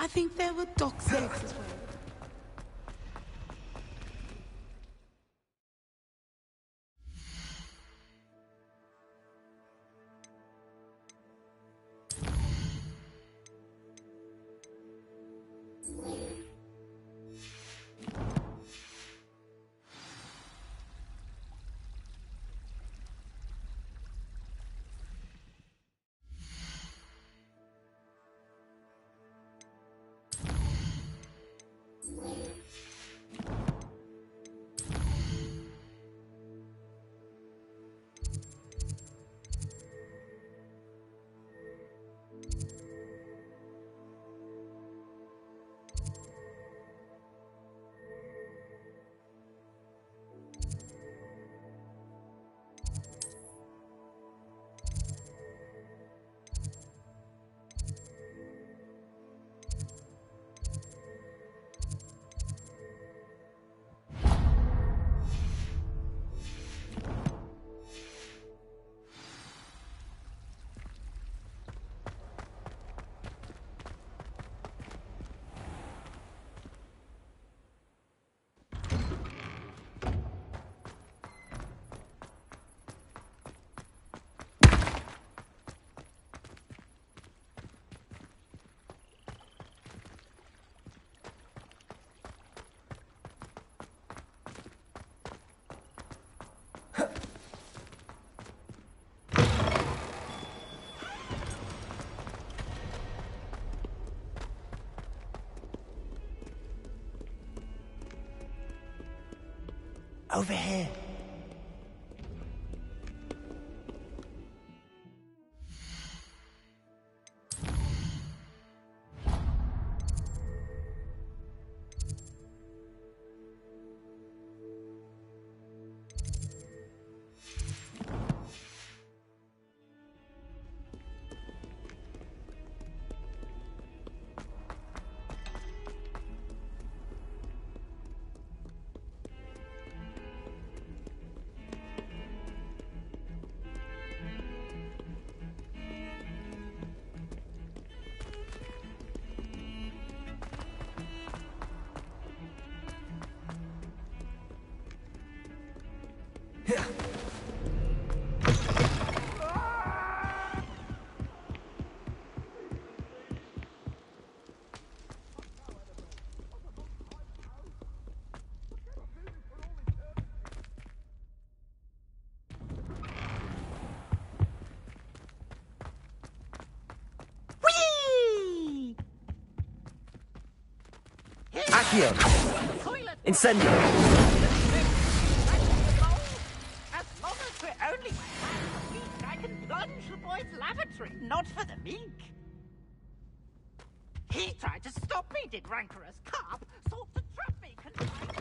I think there were dock's eggs as well. Over here. Accio! Incendio! As long as we're only weak, I can plunge the boy's lavatory, not for the meek. He tried to stop me, did rancorous carp, sought to trap me, confined.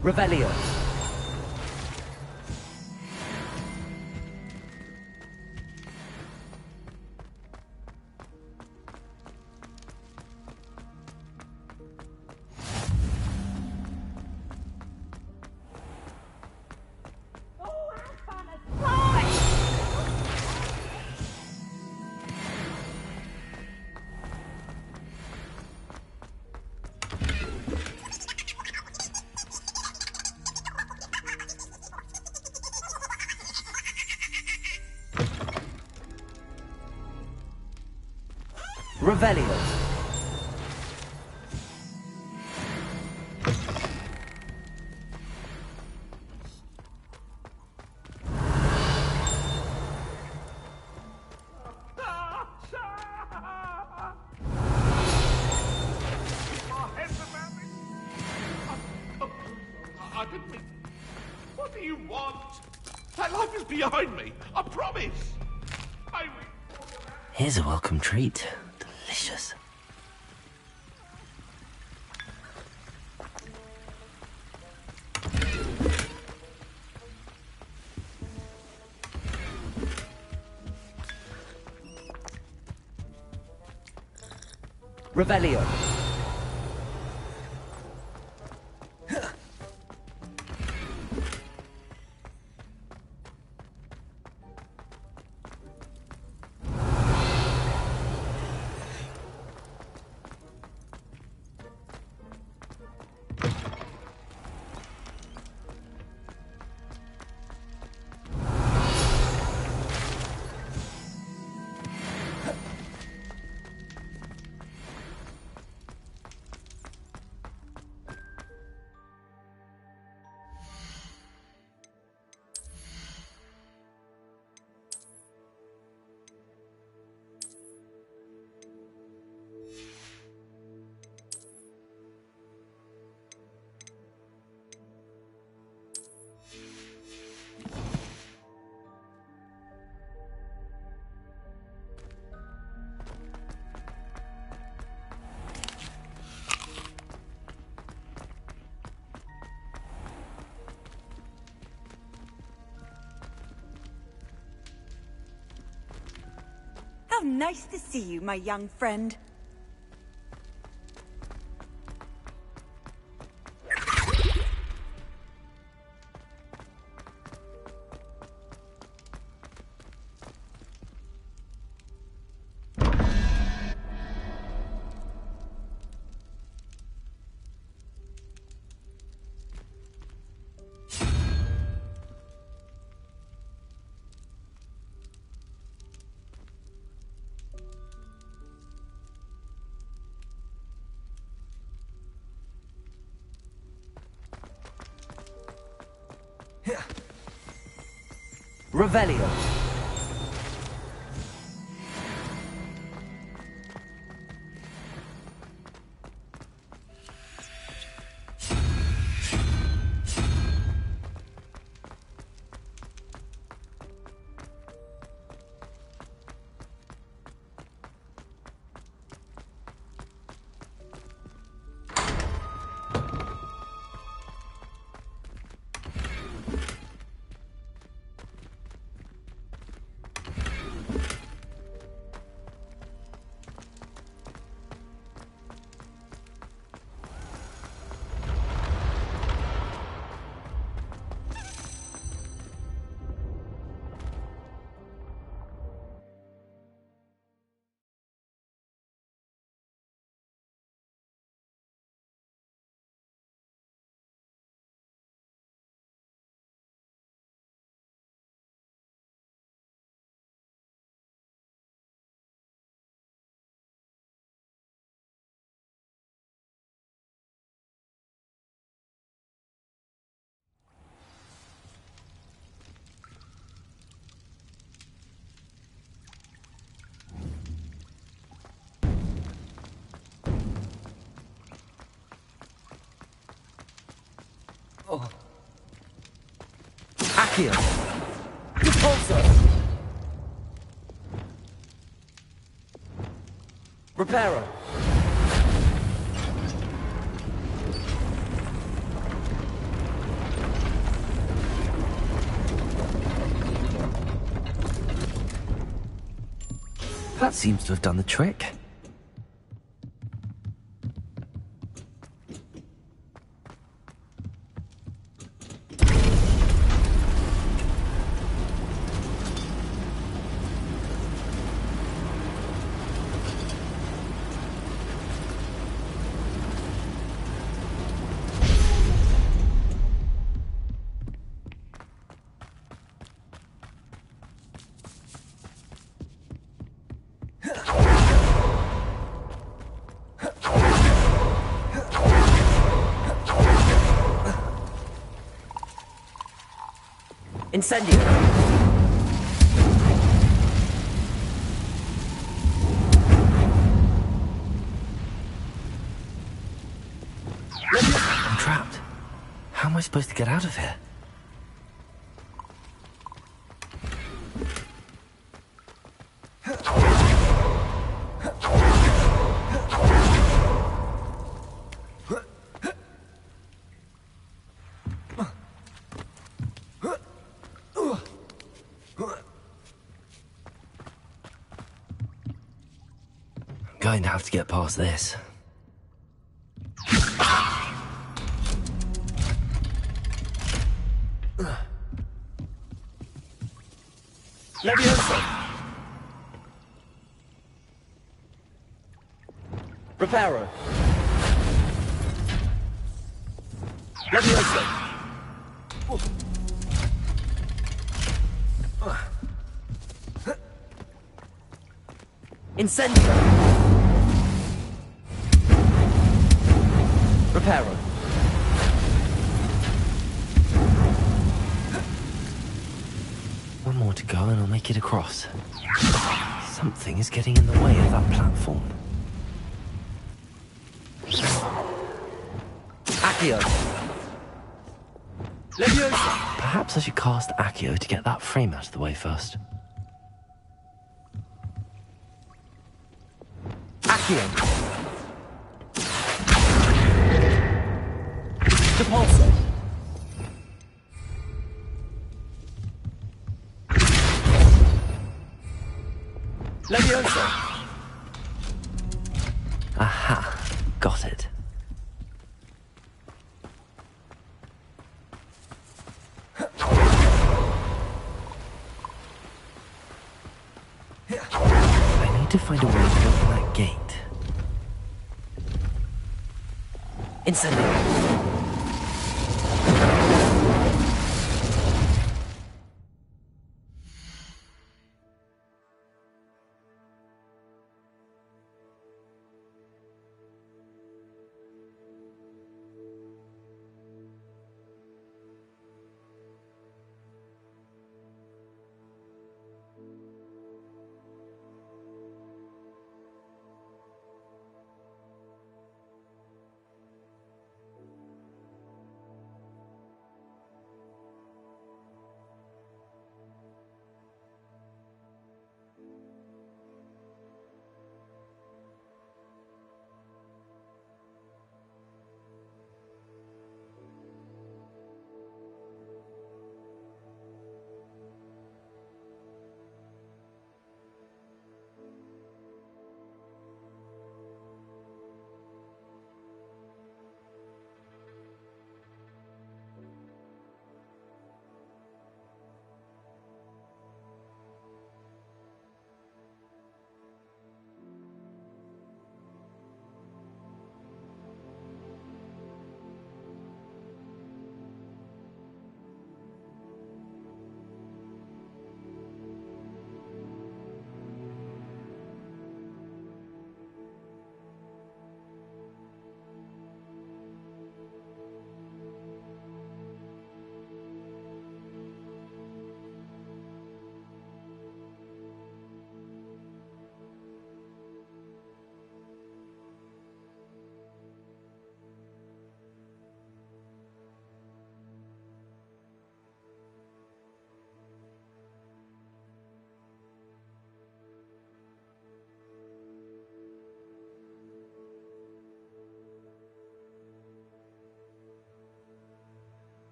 Revelio. Revelio. is behind me. I promise. Here's a welcome treat. Delicious. Revelio. How nice to see you, my young friend. Revelio. Oh. Accio. Repulsor. Reparo. That seems to have done the trick. Incendio. I'm trapped. How am I supposed to get out of here? going to have to get past this. Leviosa! Reparo! Leviosa! Incendio! Reparo! One more to go and I'll make it across. Something is getting in the way of that platform. Accio! Leviosa! Perhaps I should cast Accio to get that frame out of the way first. Accio! Depulso! Leviosa! Aha, got it. I need to find a way to open that gate. Incendio!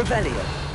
Revelio.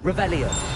Revelio.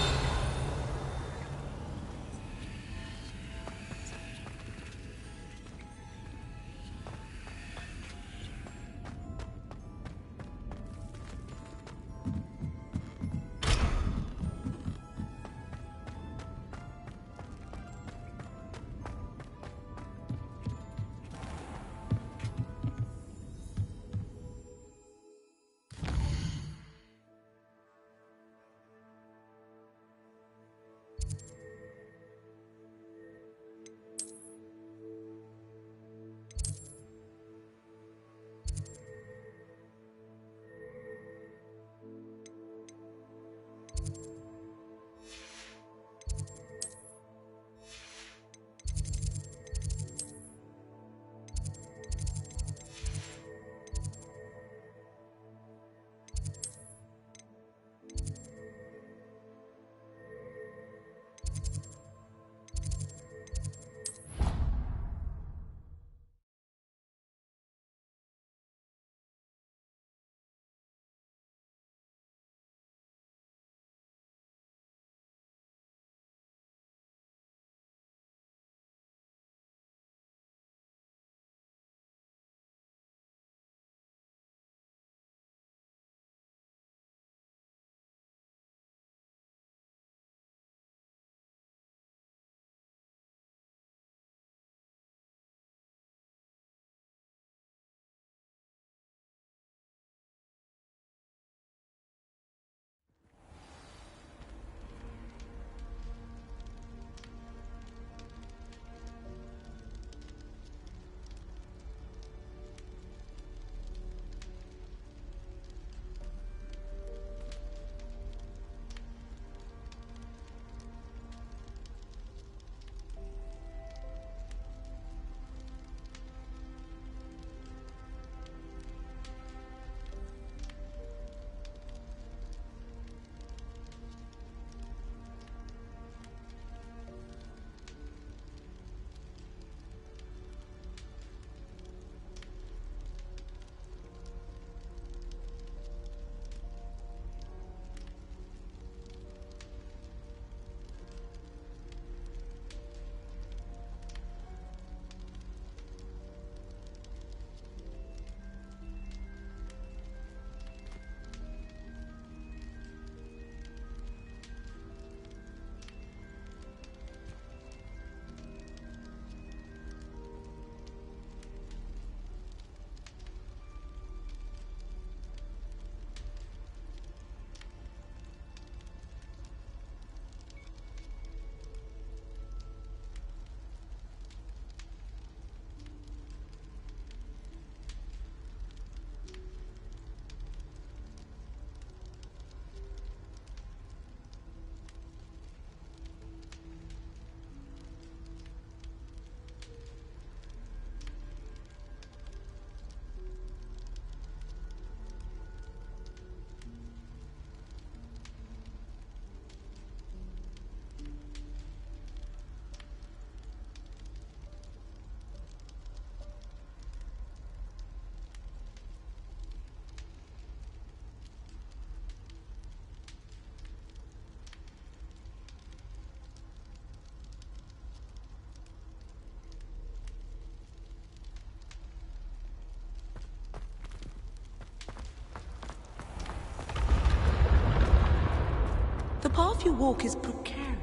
The path you walk is precarious.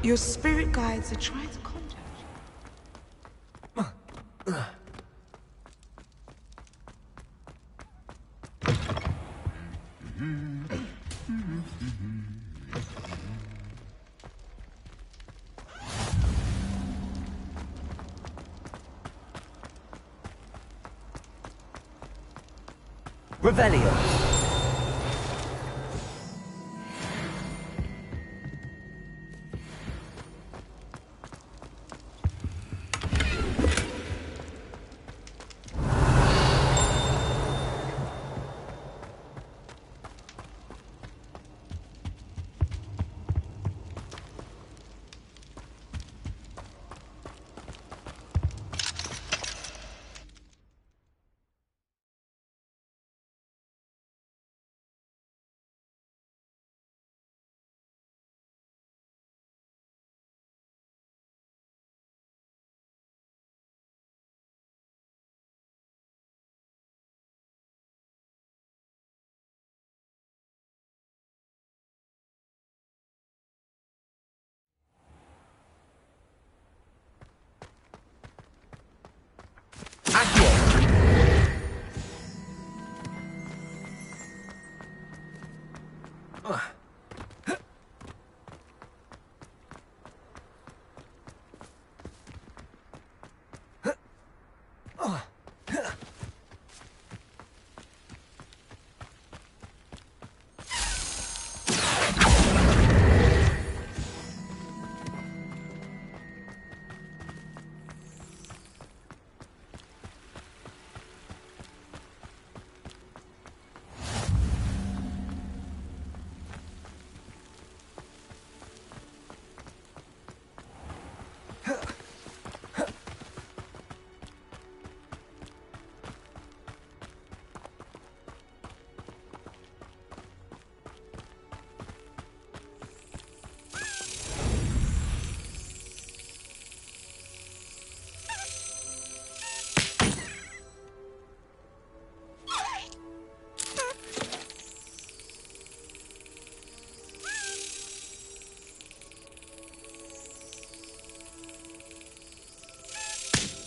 Your spirit guides are trying to contact you. Revelio.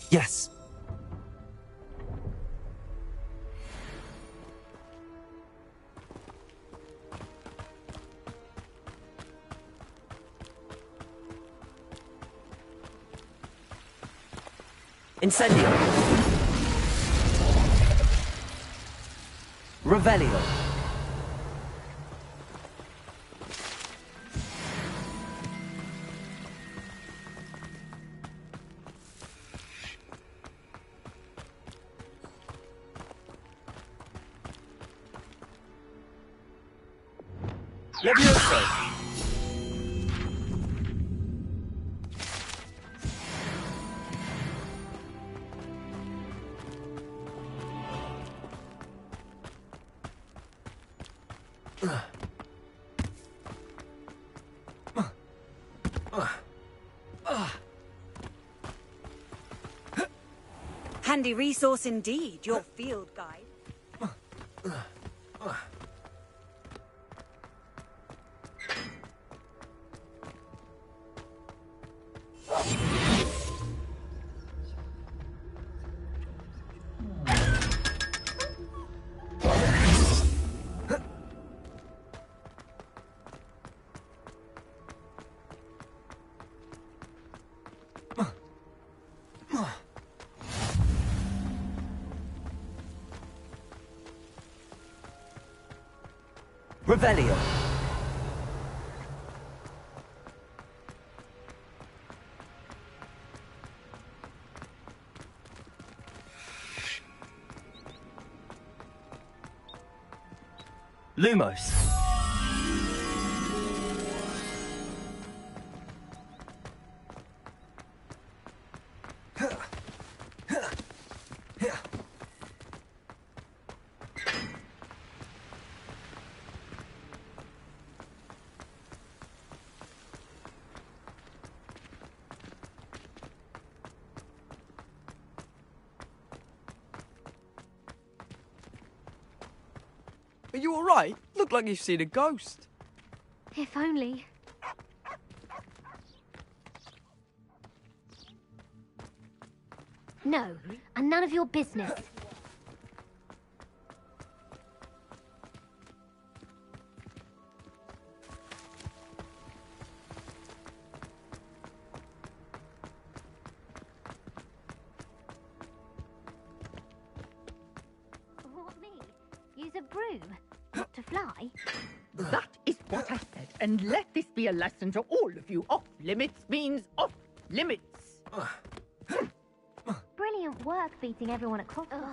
Yes. Incendio. Revelio. Levioso! Handy resource indeed, your field guide. Revelio. Lumos. Are you alright? Look like you've seen a ghost. If only. No, and none of your business. What, me? Use a broom? Not to fly? That is what I said, and let this be a lesson to all of you. Off limits means off limits. Brilliant work beating everyone at Clockwork.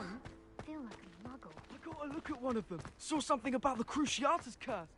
Feel like a muggle. I got a look at one of them. Saw something about the Cruciatus curse.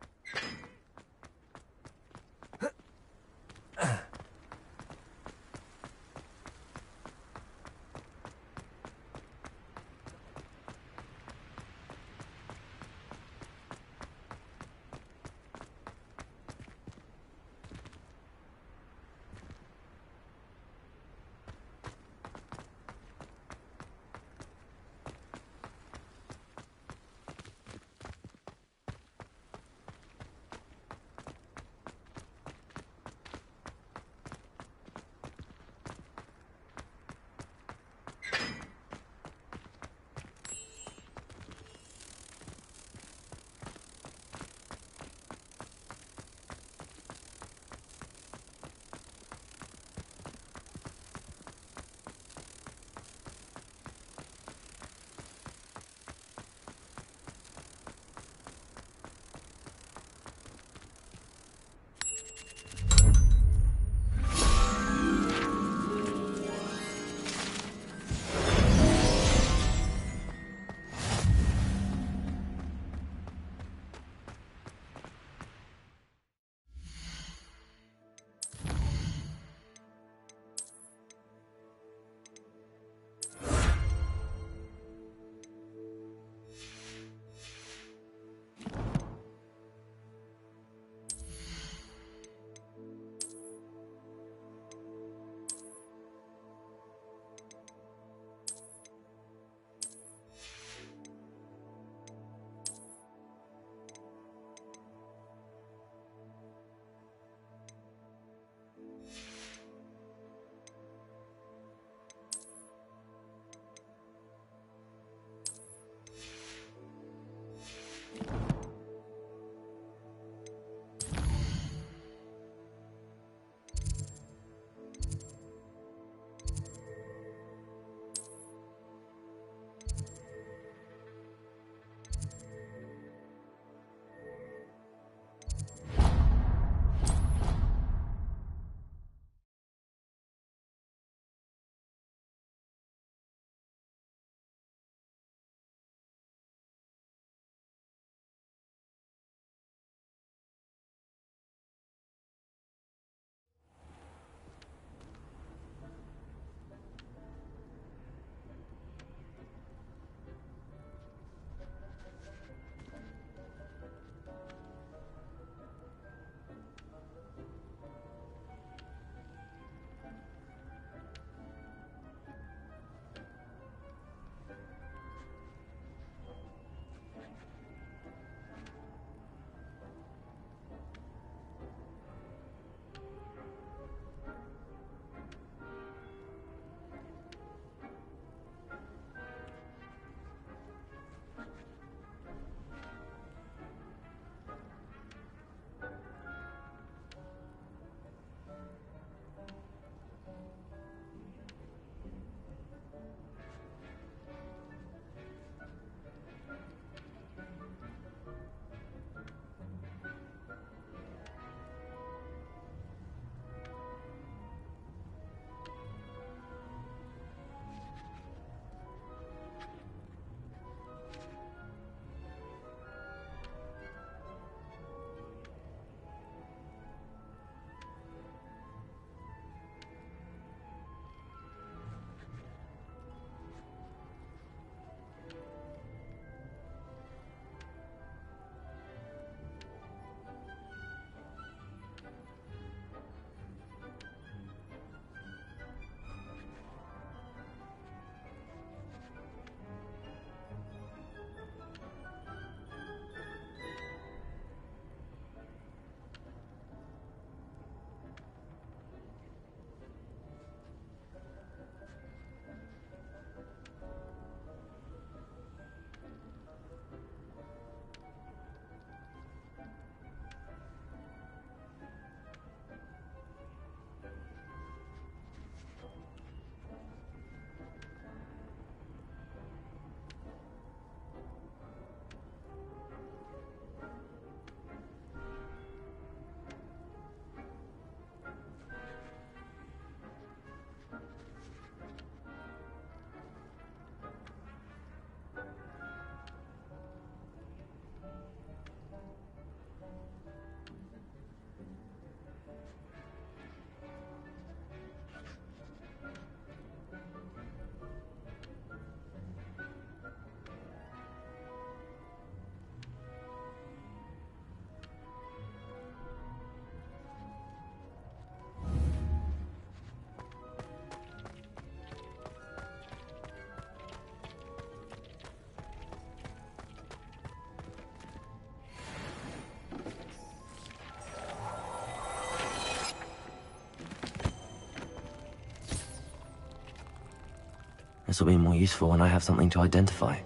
This will be more useful when I have something to identify.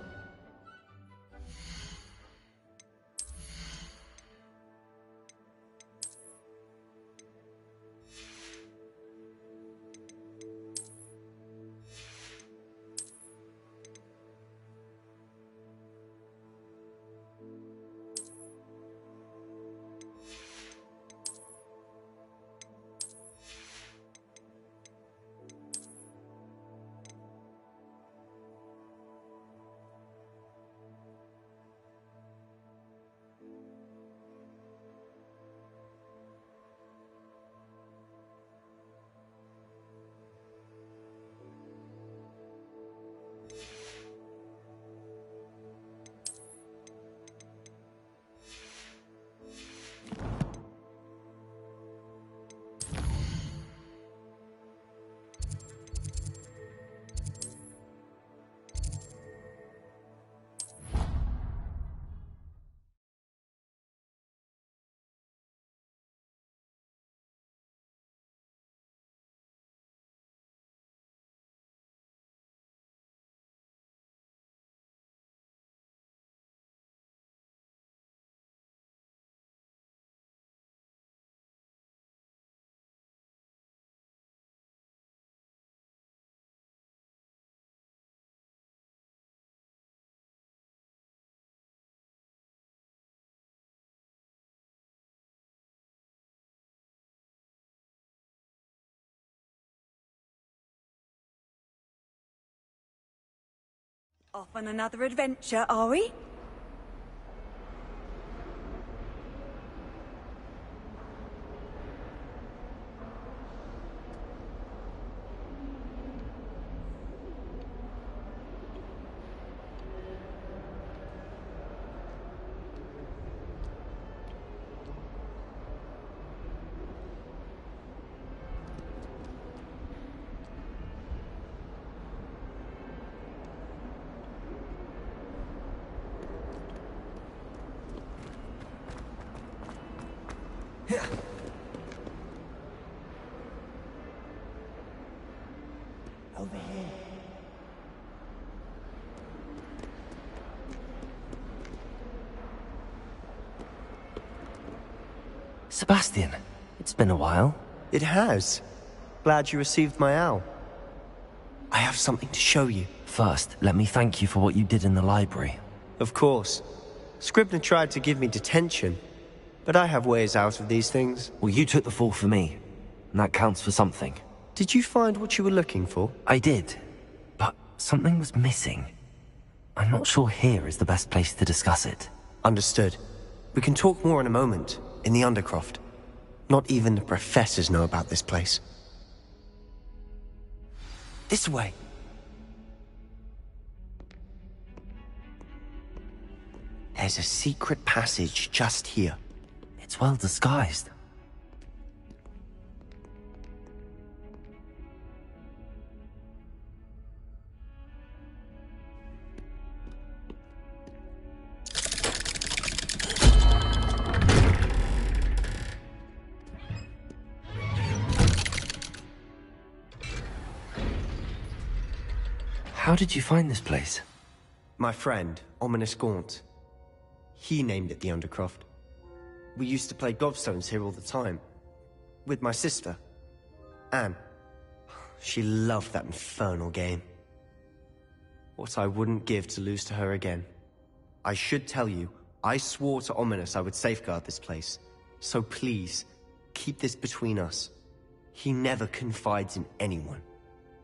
Off on another adventure, are we? Over here. Sebastian, it's been a while. It has. Glad you received my owl. I have something to show you. First, let me thank you for what you did in the library. Of course. Scribner tried to give me detention, but I have ways out of these things. Well, you took the fall for me, and that counts for something. Did you find what you were looking for? I did, but something was missing. I'm not sure here is the best place to discuss it. Understood. We can talk more in a moment, in the Undercroft. Not even the professors know about this place. This way. There's a secret passage just here. It's well disguised. How did you find this place? My friend, Ominous Gaunt. He named it the Undercroft. We used to play gobstones here all the time. With my sister, Anne. She loved that infernal game. What I wouldn't give to lose to her again. I should tell you, I swore to Ominous I would safeguard this place. So please, keep this between us. He never confides in anyone.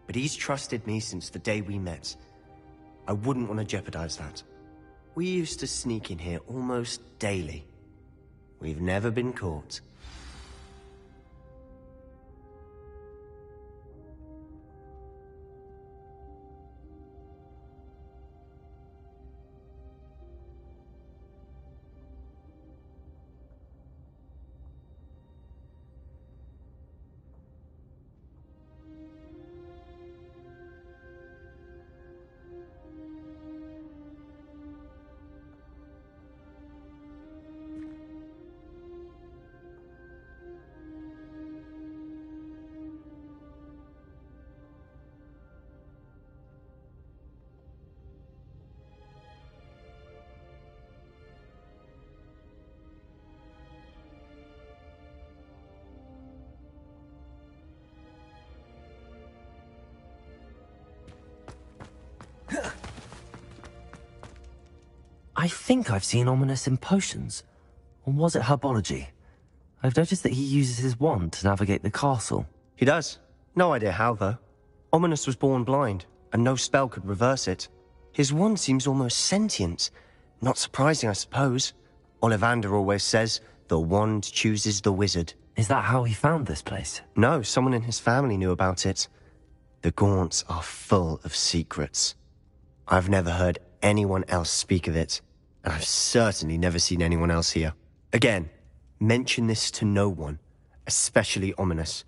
But he's trusted me since the day we met. I wouldn't want to jeopardize that. We used to sneak in here almost daily. We've never been caught. I think I've seen Ominous in potions. Or was it herbology? I've noticed that he uses his wand to navigate the castle. He does. No idea how, though. Ominous was born blind, and no spell could reverse it. His wand seems almost sentient. Not surprising, I suppose. Ollivander always says, the wand chooses the wizard. Is that how he found this place? No, someone in his family knew about it. The Gaunts are full of secrets. I've never heard anyone else speak of it, and I've certainly never seen anyone else here. Again, mention this to no one, especially Ominous.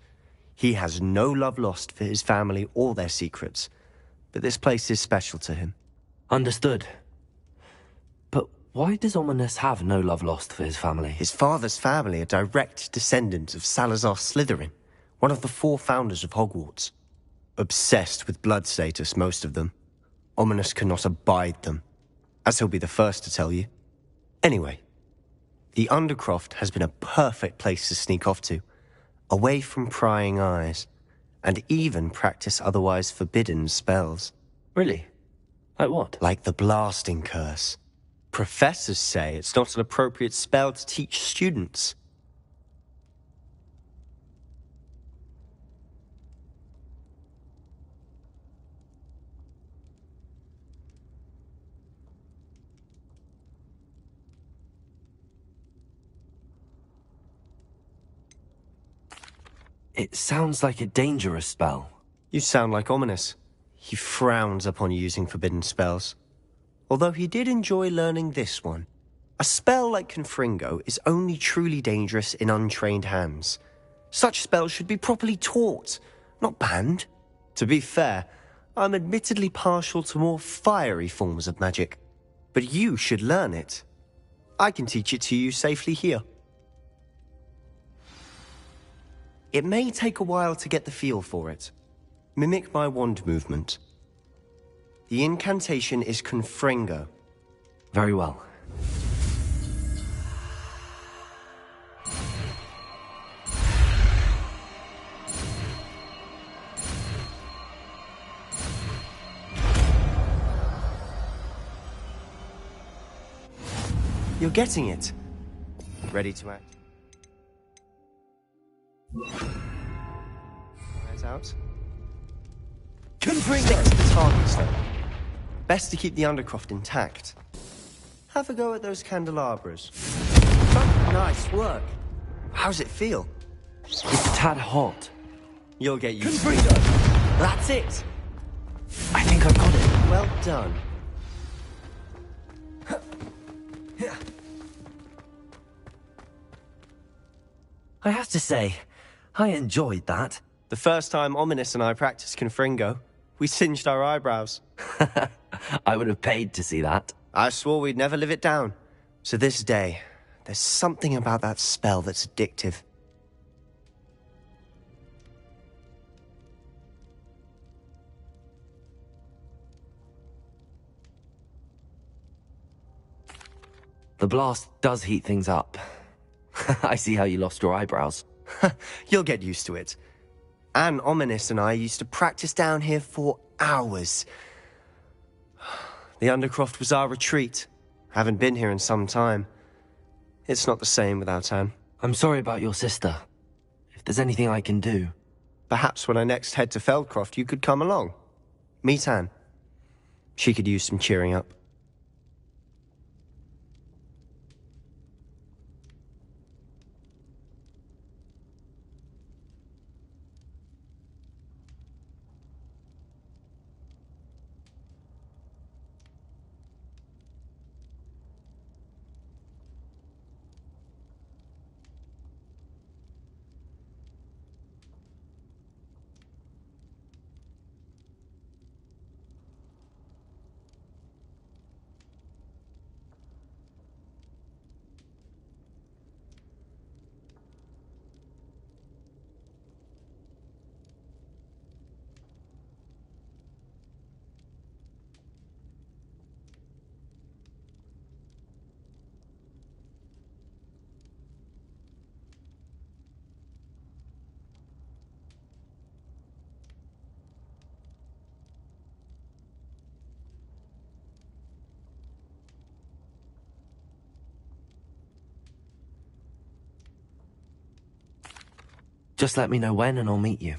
He has no love lost for his family or their secrets, but this place is special to him. Understood. But why does Ominous have no love lost for his family? His father's family are direct descendants of Salazar Slytherin, one of the 4 founders of Hogwarts. Obsessed with blood status, most of them. Ominous cannot abide them, as he'll be the first to tell you. Anyway, the Undercroft has been a perfect place to sneak off to, away from prying eyes, and even practice otherwise forbidden spells. Really? Like what? Like the Blasting Curse. Professors say it's not an appropriate spell to teach students. It sounds like a dangerous spell. You sound like Ominous. He frowns upon using forbidden spells. Although he did enjoy learning this one. A spell like Confringo is only truly dangerous in untrained hands. Such spells should be properly taught, not banned. To be fair, I'm admittedly partial to more fiery forms of magic. But you should learn it. I can teach it to you safely here. It may take a while to get the feel for it. Mimic my wand movement. The incantation is Confringo. Very well. You're getting it. Ready to act? Eyes out. Confringo! Stick to the targets, though. Best to keep the Undercroft intact. Have a go at those candelabras. Nice work. How's it feel? It's a tad hot. You'll get used to it. That's it. I think I've got it. Well done. I have to say, I enjoyed that. The first time Ominous and I practiced Confringo, we singed our eyebrows. I would have paid to see that. I swore we'd never live it down. To this day, there's something about that spell that's addictive. The blast does heat things up. I see how you lost your eyebrows. You'll get used to it. Anne, Ominous, and I used to practice down here for hours. The Undercroft was our retreat. Haven't been here in some time. It's not the same without Anne. I'm sorry about your sister. If there's anything I can do... Perhaps when I next head to Feldcroft, you could come along. Meet Anne. She could use some cheering up. Just let me know when and I'll meet you.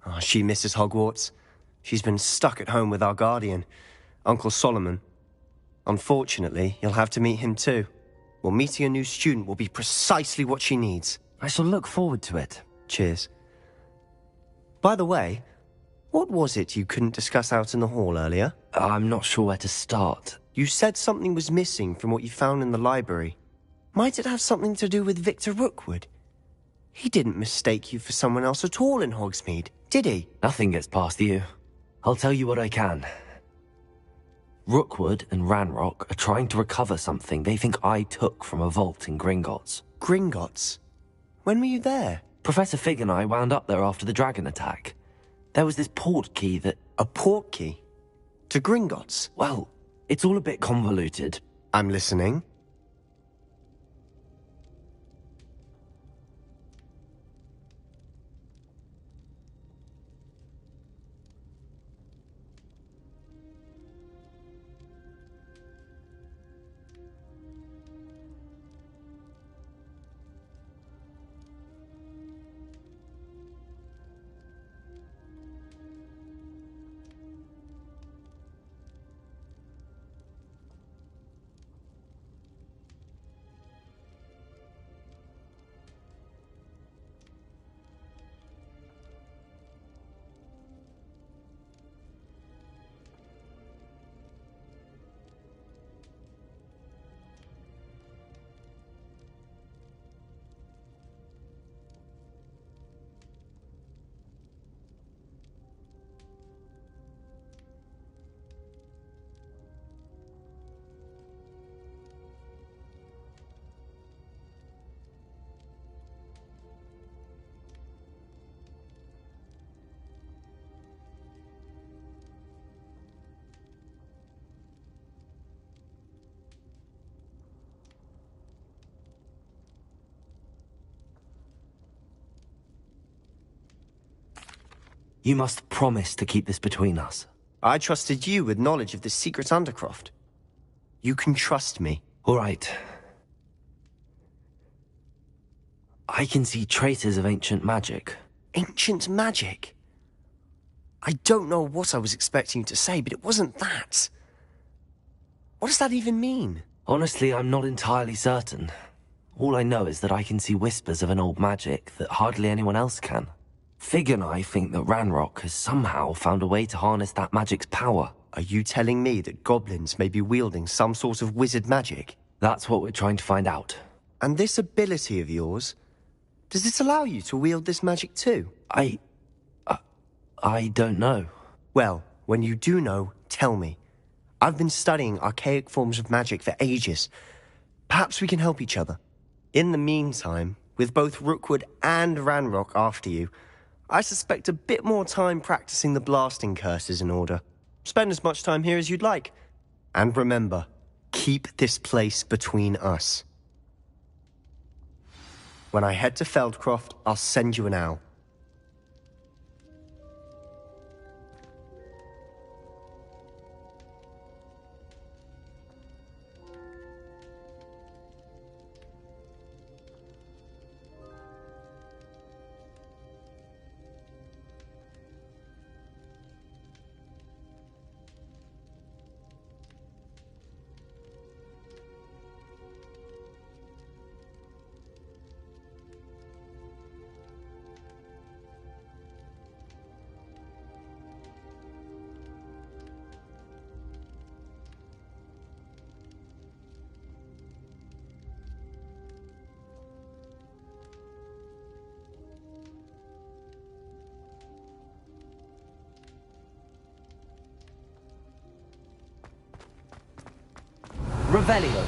Oh, she misses Hogwarts. She's been stuck at home with our guardian, Uncle Solomon. Unfortunately, you'll have to meet him too. Well, meeting a new student will be precisely what she needs. I shall look forward to it. Cheers. By the way, what was it you couldn't discuss out in the hall earlier? I'm not sure where to start. You said something was missing from what you found in the library. Might it have something to do with Victor Rookwood? He didn't mistake you for someone else at all in Hogsmeade, did he? Nothing gets past you. I'll tell you what I can. Rookwood and Ranrock are trying to recover something they think I took from a vault in Gringotts. Gringotts? When were you there? Professor Fig and I wound up there after the dragon attack. There was this port key that... A port key? To Gringotts? Well, it's all a bit convoluted. I'm listening. You must promise to keep this between us. I trusted you with knowledge of the secret Undercroft. You can trust me. All right. I can see traces of ancient magic. Ancient magic? I don't know what I was expecting you to say, but it wasn't that. What does that even mean? Honestly, I'm not entirely certain. All I know is that I can see whispers of an old magic that hardly anyone else can. Fig and I think that Ranrock has somehow found a way to harness that magic's power. Are you telling me that goblins may be wielding some sort of wizard magic? That's what we're trying to find out. And this ability of yours, does it allow you to wield this magic too? I don't know. Well, when you do know, tell me. I've been studying archaic forms of magic for ages. Perhaps we can help each other. In the meantime, with both Rookwood and Ranrock after you, I suspect a bit more time practicing the blasting curse is in order. Spend as much time here as you'd like. And remember, keep this place between us. When I head to Feldcroft, I'll send you an owl. Revelio.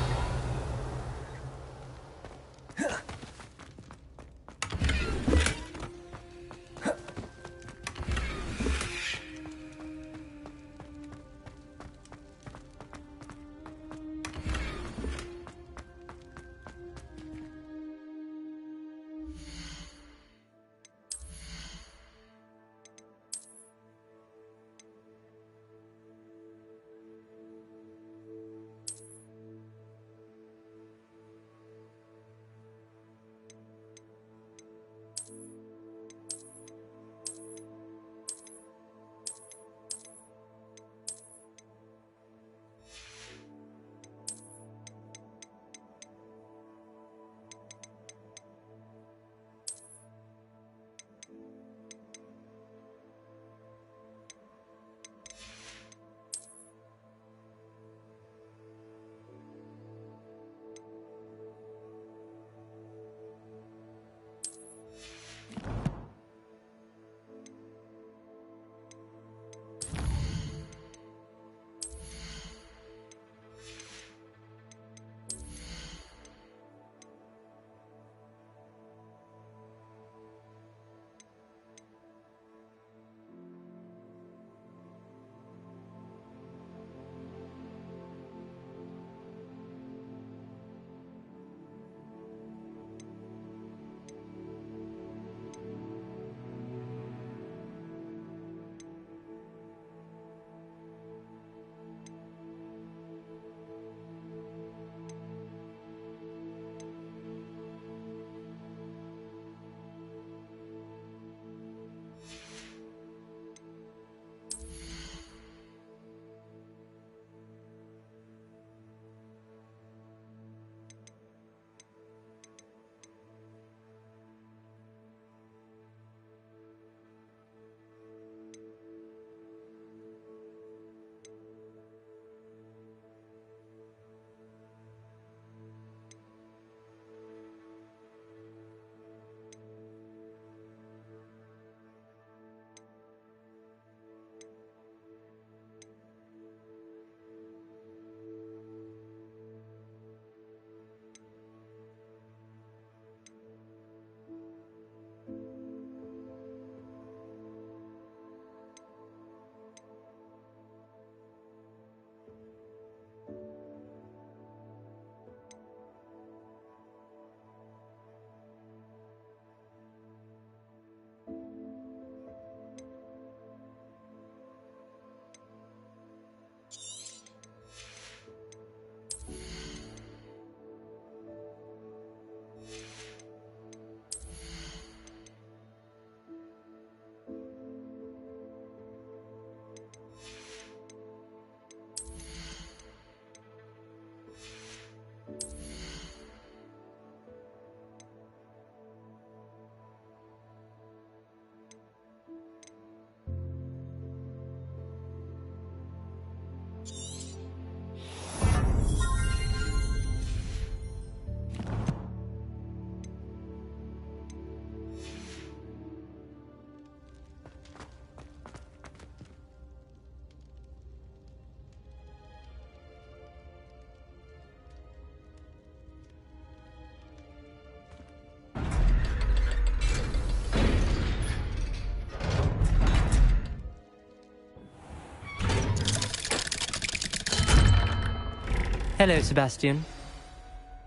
Hello, Sebastian.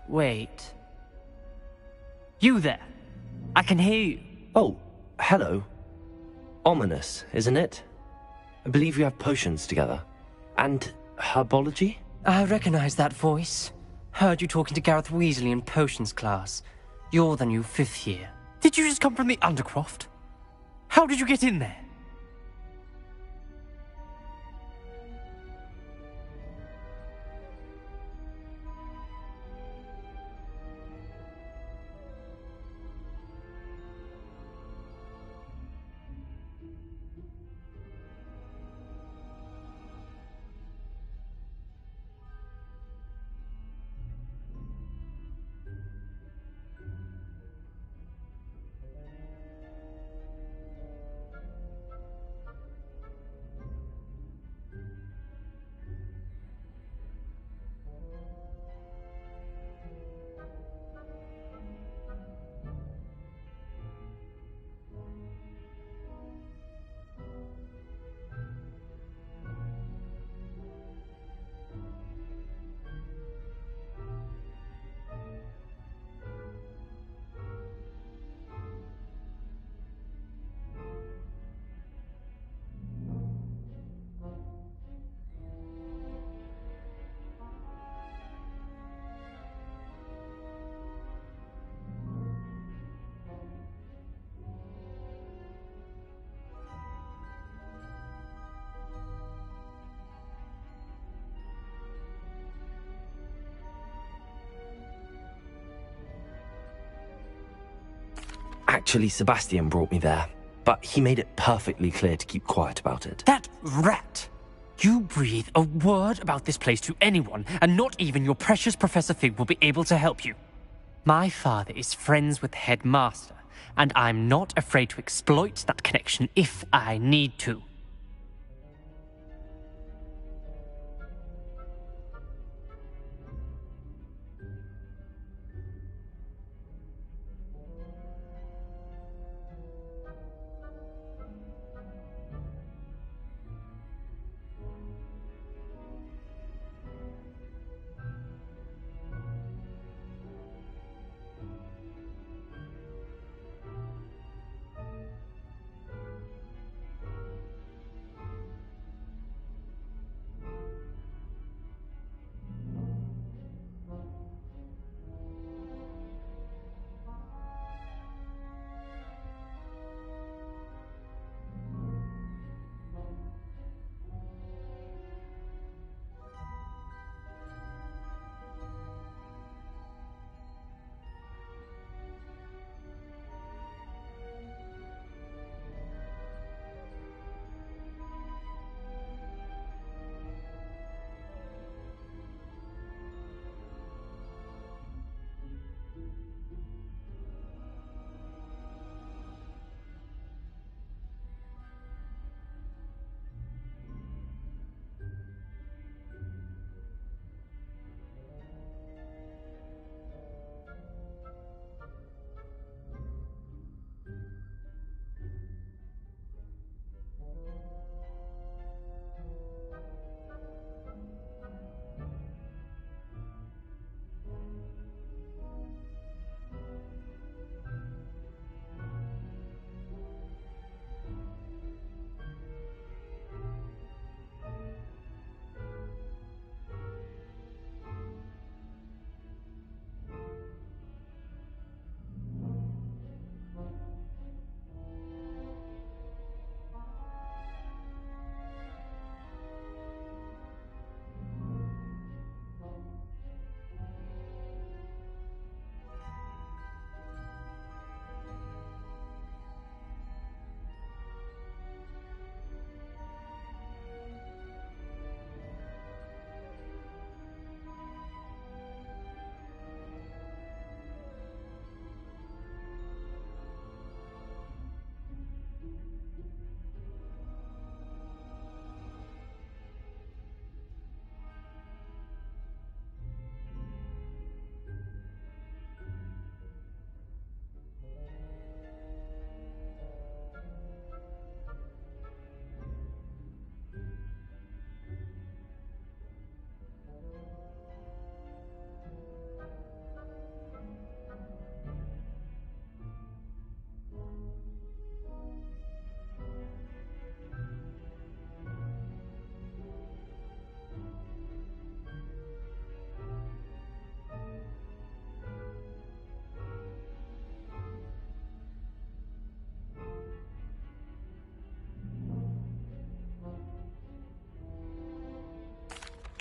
Wait. You there! I can hear you. Oh, hello. Ominous, isn't it? I believe you have potions together. And herbology? I recognize that voice. Heard you talking to Gareth Weasley in potions class. You're the new 5th year. Did you just come from the Undercroft? How did you get in there? Actually, Sebastian brought me there, but he made it perfectly clear to keep quiet about it. That rat! You breathe a word about this place to anyone, and not even your precious Professor Fig will be able to help you. My father is friends with the headmaster, and I'm not afraid to exploit that connection if I need to.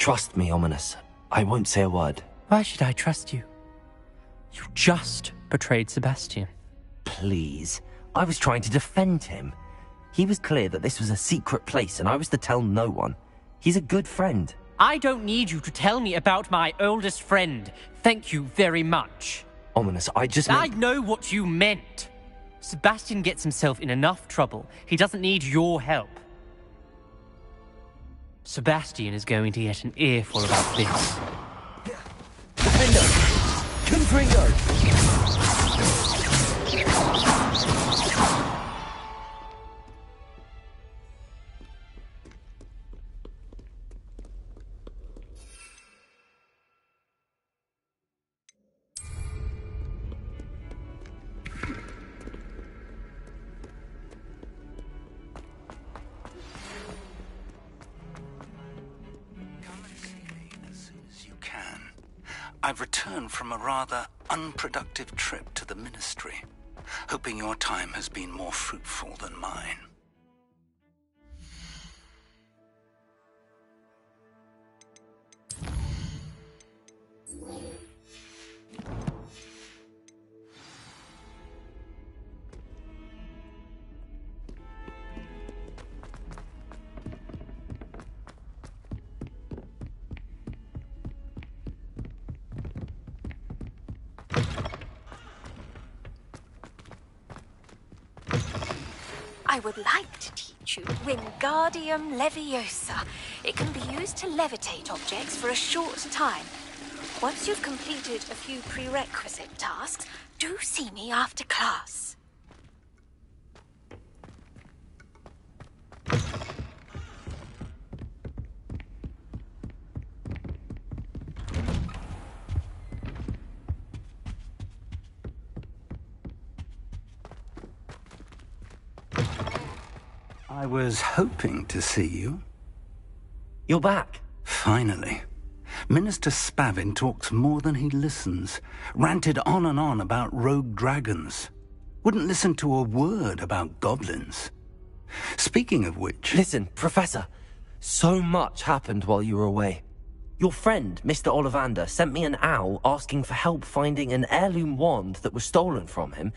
Trust me, Ominous. I won't say a word. Why should I trust you? You just betrayed Sebastian. Please. I was trying to defend him. He was clear that this was a secret place and I was to tell no one. He's a good friend. I don't need you to tell me about my oldest friend. Thank you very much. Ominous, I just I know what you meant. Sebastian gets himself in enough trouble. He doesn't need your help. Sebastian is going to get an earful about this. Confringo! I've returned from a rather unproductive trip to the Ministry, hoping your time has been more fruitful than mine. I would like to teach you Wingardium Leviosa. It can be used to levitate objects for a short time. Once you've completed a few prerequisite tasks, do see me after class. I was hoping to see you. You're back. Finally. Minister Spavin talks more than he listens. Ranted on and on about rogue dragons. Wouldn't listen to a word about goblins. Speaking of which... Listen, Professor. So much happened while you were away. Your friend, Mr. Ollivander, sent me an owl asking for help finding an heirloom wand that was stolen from him.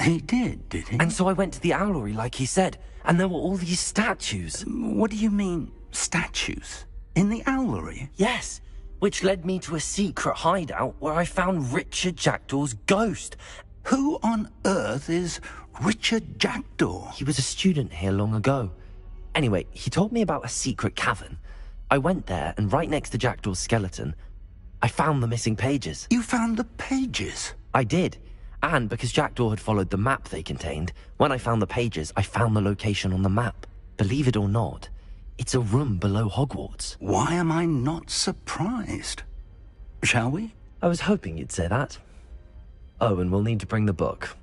He did he? And so I went to the owlery like he said, and there were all these statues. What do you mean, statues? In the owlery? Yes, which led me to a secret hideout where I found Richard Jackdaw's ghost. Who on earth is Richard Jackdaw? He was a student here long ago. Anyway, he told me about a secret cavern. I went there, and right next to Jackdaw's skeleton, I found the missing pages. You found the pages? I did. And because Jackdaw had followed the map they contained, when I found the pages, I found the location on the map. Believe it or not, it's a room below Hogwarts. Why am I not surprised? Shall we? I was hoping you'd say that. Oh, and we'll need to bring the book.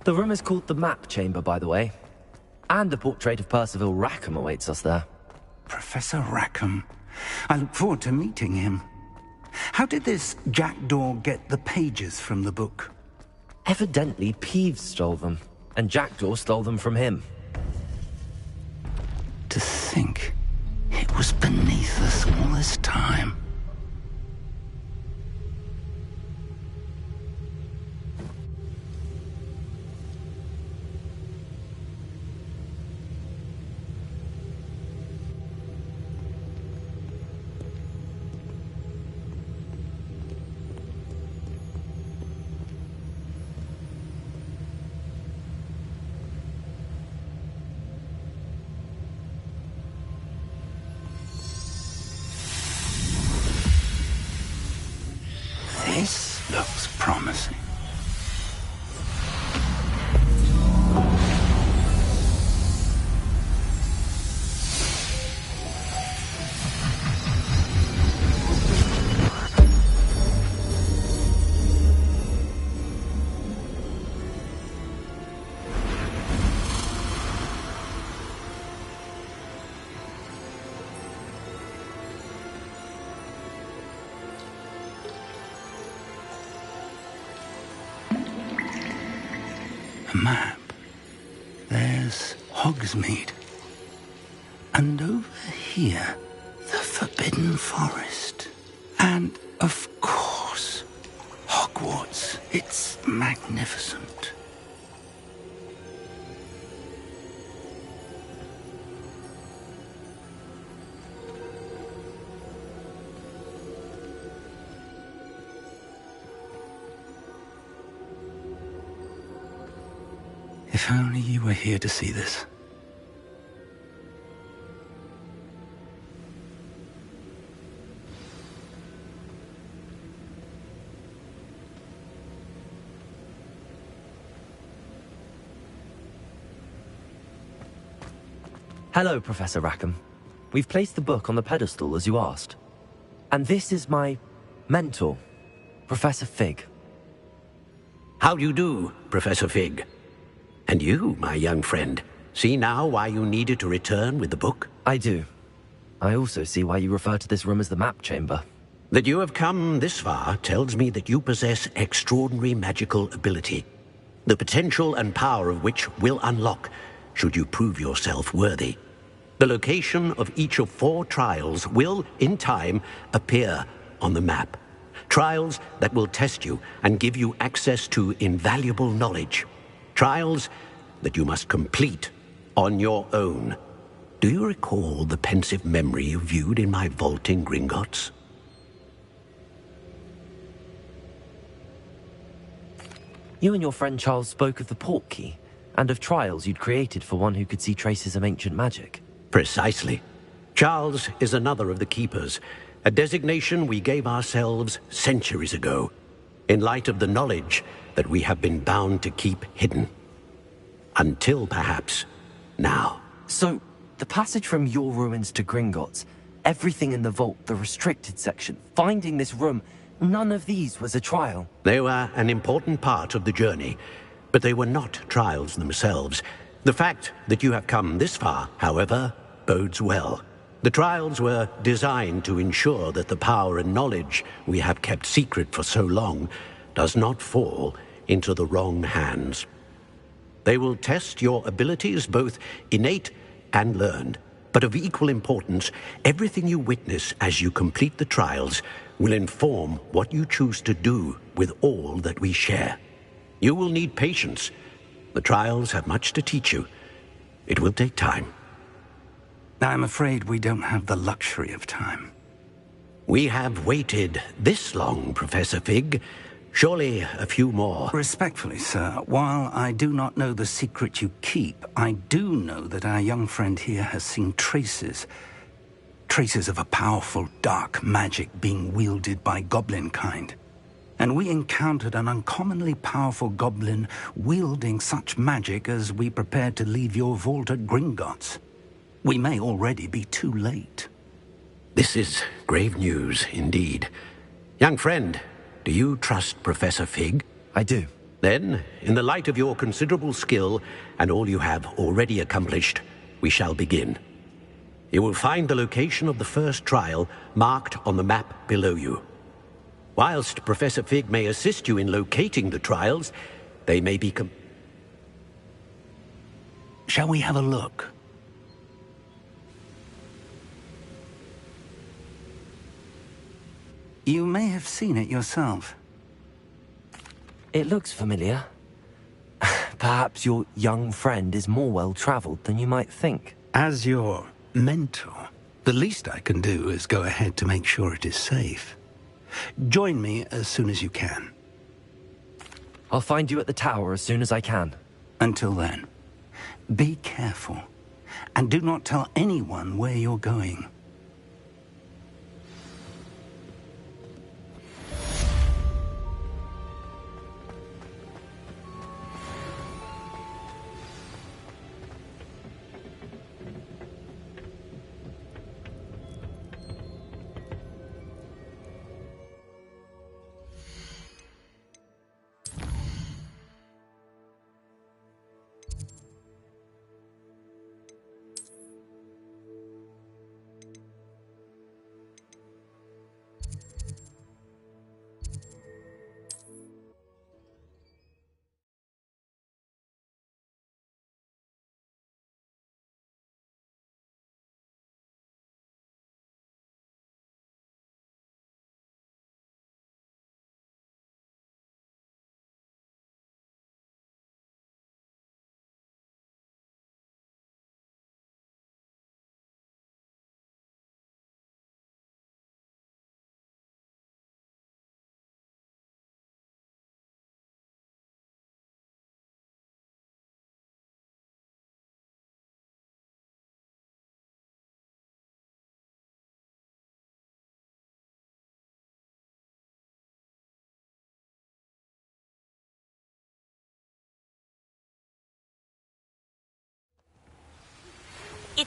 The room is called the Map Chamber, by the way. And a portrait of Percival Rackham awaits us there. Professor Rackham. I look forward to meeting him. How did this Jackdaw get the pages from the book? Evidently, Peeves stole them, and Jackdaw stole them from him. To think it was beneath us all this time. This looks promising. A map. There's Hogsmeade. And over here, the Forbidden Forest. And, of course, Hogwarts. It's magnificent. If only you were here to see this. Hello, Professor Rackham. We've placed the book on the pedestal as you asked. And this is my mentor, Professor Fig. How do you do, Professor Fig? And you, my young friend, see now why you needed to return with the book? I do. I also see why you refer to this room as the map chamber. That you have come this far tells me that you possess extraordinary magical ability, the potential and power of which will unlock should you prove yourself worthy. The location of each of 4 trials will, in time, appear on the map. Trials that will test you and give you access to invaluable knowledge. Trials that you must complete on your own. Do you recall the pensive memory you viewed in my vault in Gringotts? You and your friend Charles spoke of the portkey, and of trials you'd created for one who could see traces of ancient magic. Precisely. Charles is another of the Keepers, a designation we gave ourselves centuries ago, in light of the knowledge that we have been bound to keep hidden. Until, perhaps, now. So, the passage from your ruins to Gringotts, everything in the vault, the restricted section, finding this room, none of these was a trial. They were an important part of the journey, but they were not trials themselves. The fact that you have come this far, however, bodes well. The trials were designed to ensure that the power and knowledge we have kept secret for so long does not fall into the wrong hands. They will test your abilities, both innate and learned. But of equal importance, everything you witness as you complete the trials will inform what you choose to do with all that we share. You will need patience. The trials have much to teach you. It will take time. I'm afraid we don't have the luxury of time. We have waited this long, Professor Fig. Surely a few more. Respectfully, sir, while I do not know the secret you keep, I do know that our young friend here has seen traces of a powerful dark magic being wielded by goblin kind. And we encountered an uncommonly powerful goblin wielding such magic as we prepared to leave your vault at Gringotts. We may already be too late. This is grave news indeed. Young friend, do you trust Professor Fig? I do. Then, in the light of your considerable skill and all you have already accomplished, we shall begin. You will find the location of the first trial marked on the map below you. Whilst Professor Fig may assist you in locating the trials, they may be Shall we have a look? You may have seen it yourself. It looks familiar. Perhaps your young friend is more well-traveled than you might think. As your mentor, the least I can do is go ahead to make sure it is safe. Join me as soon as you can. I'll find you at the tower as soon as I can. Until then, be careful, and do not tell anyone where you're going.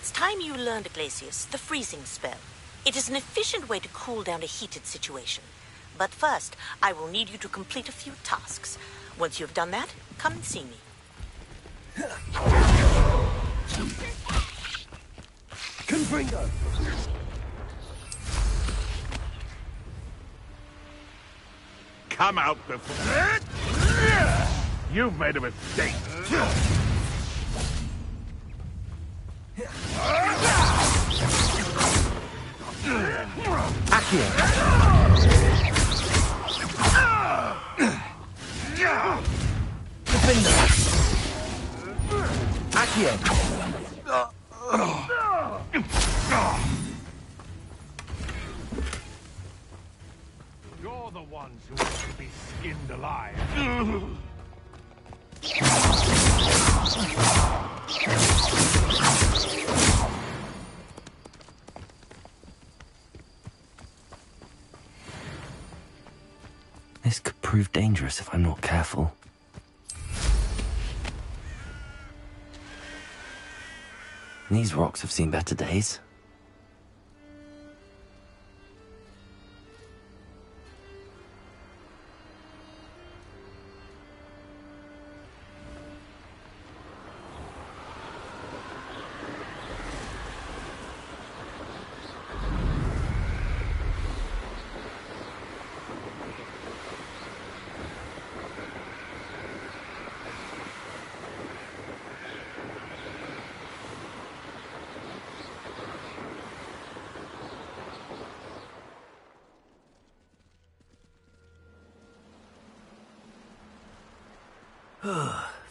It's time you learned, Glacius, the freezing spell. It is an efficient way to cool down a heated situation. But first, I will need you to complete a few tasks. Once you've done that, come and see me. Confringo! Come out before... You've made a mistake. Accio! Defender! Accio! You're the ones who want to be skinned alive. This could prove dangerous if I'm not careful. These rocks have seen better days.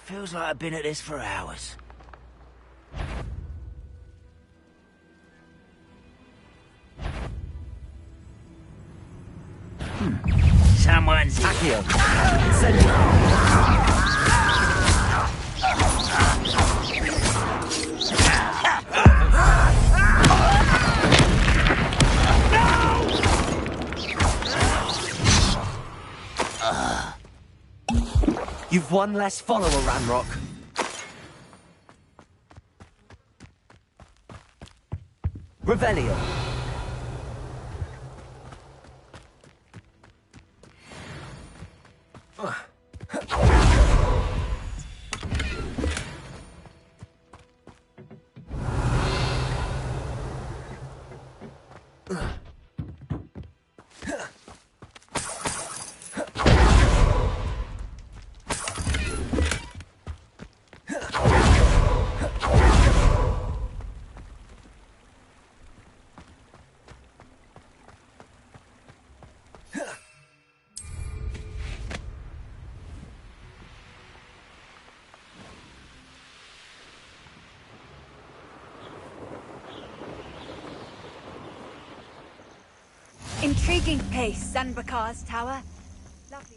Feels like I've been at this for hours. Someone's here. You've one less follower, Ranrock. Revelio. Intriguing place, Sanbakar's tower. Lovely.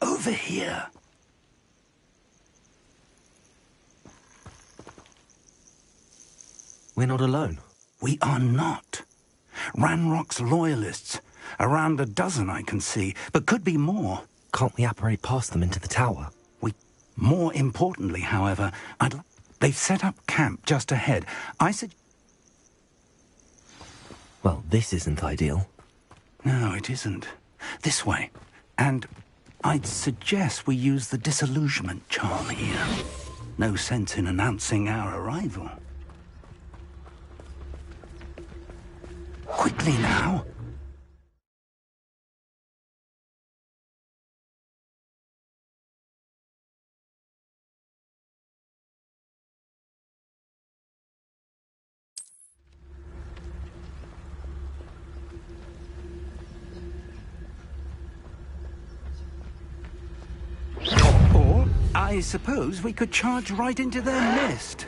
Over here. We're not alone. We are not. Ranrock's loyalists. Around a dozen I can see, but could be more. Can't we apparate past them into the tower? More importantly, however, they've set up camp just ahead. Well, this isn't ideal. No, it isn't. This way. And I'd suggest we use the disillusionment charm here. No sense in announcing our arrival. Quickly now. I suppose we could charge right into their nest.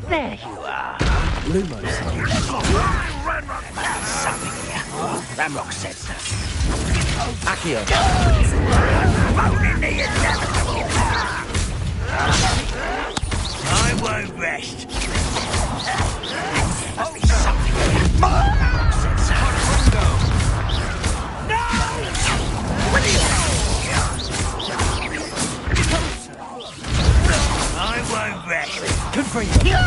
There you are. Lumos. Something here. Ramrock said so. Accio. Thrown in the inevitable. I won't rest. Must be something here. Ramrock said so. No! I won't rest. Confringo.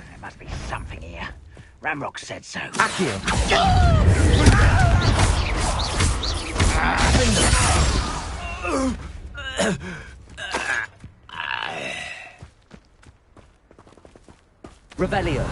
There must be something here. Ramrock said so. Accio. Revelio.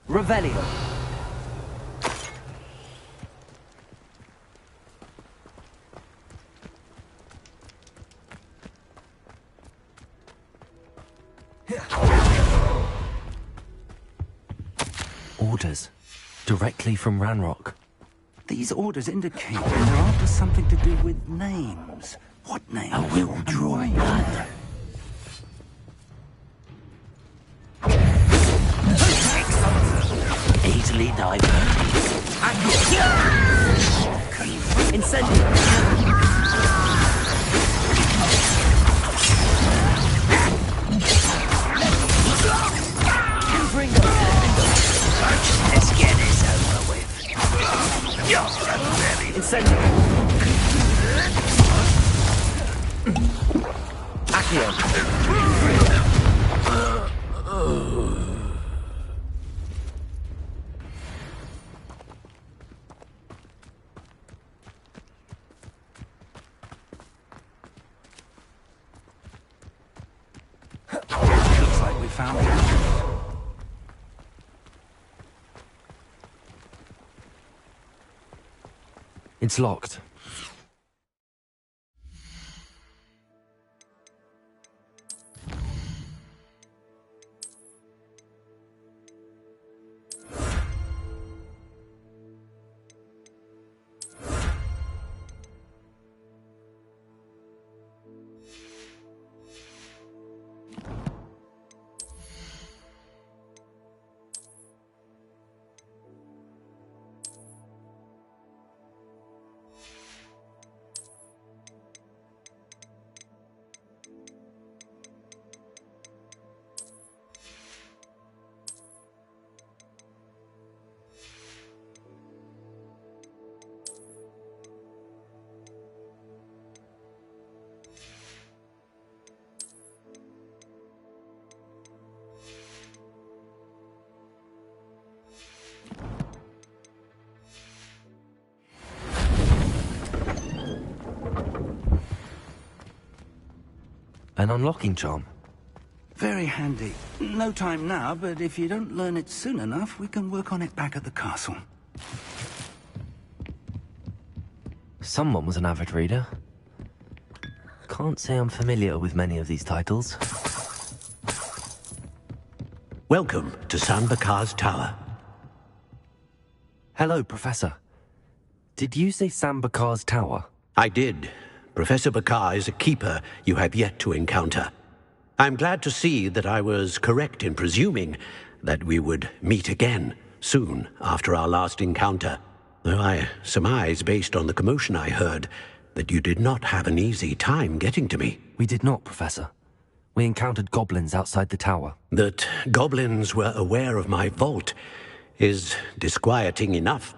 Revelio. Orders. Directly from Ranrock. These orders indicate that they're after something to do with names. What names? I will draw none. Easily diverted. Incendio. Let's get this over with. Incendio. Accio. Looks like we found the entrance. It's locked. An unlocking charm. Very handy. No time now, but if you don't learn it soon enough, we can work on it back at the castle. Someone was an avid reader. Can't say I'm familiar with many of these titles. Welcome to San Bakar's Tower. Hello, Professor. Did you say San Bakar's Tower? I did. Professor Bakar is a keeper you have yet to encounter. I'm glad to see that I was correct in presuming that we would meet again soon after our last encounter, though I surmise, based on the commotion I heard, that you did not have an easy time getting to me. We did not, Professor. We encountered goblins outside the tower. That goblins were aware of my vault is disquieting enough.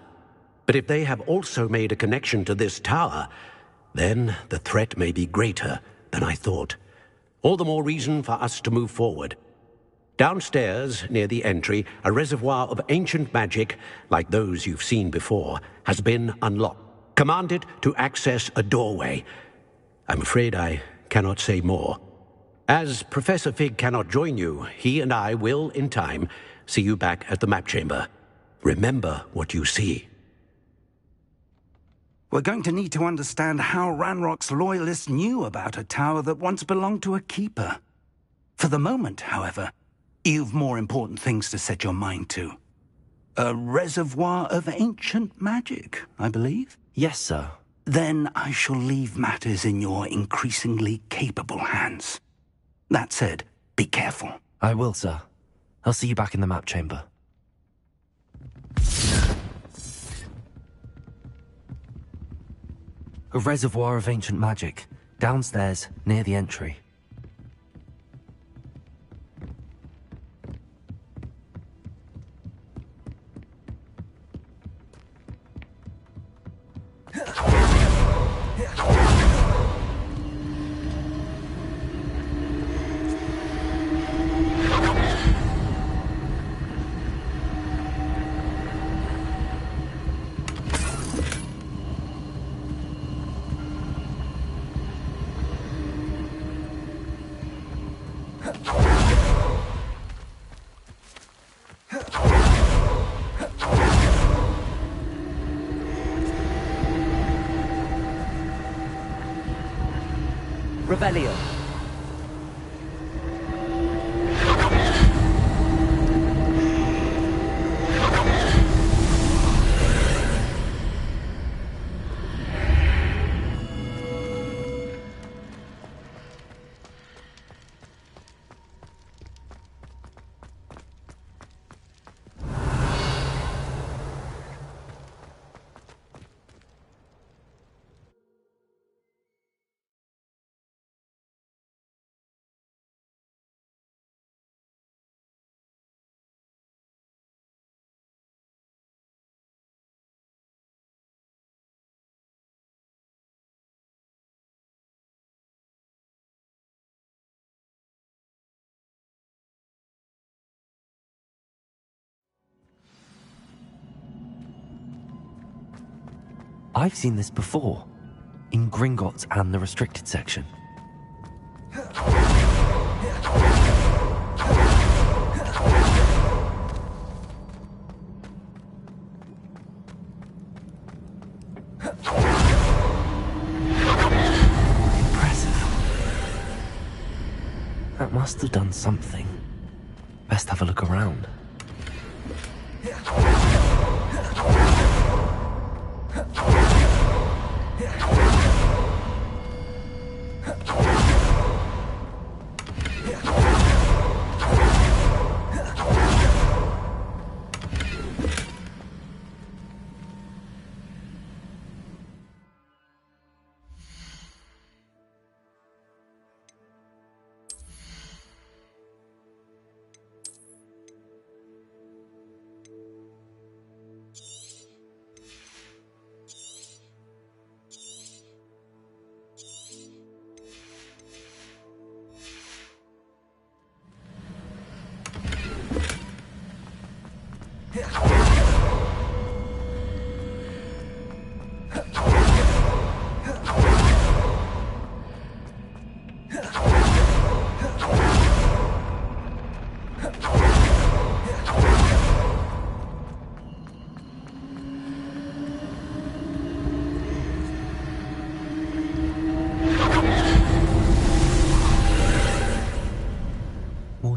But if they have also made a connection to this tower, then the threat may be greater than I thought. All the more reason for us to move forward. Downstairs, near the entry, a reservoir of ancient magic, like those you've seen before, has been unlocked. Command it to access a doorway. I'm afraid I cannot say more. As Professor Fig cannot join you, he and I will, in time, see you back at the map chamber. Remember what you see. We're going to need to understand how Ranrock's loyalists knew about a tower that once belonged to a keeper. For the moment, however, you've more important things to set your mind to. A reservoir of ancient magic, I believe? Yes, sir. Then I shall leave matters in your increasingly capable hands. That said, be careful. I will, sir. I'll see you back in the map chamber. A reservoir of ancient magic, downstairs, near the entry. Revelio. I've seen this before, in Gringotts and the restricted section. Impressive. That must have done something. Best have a look around.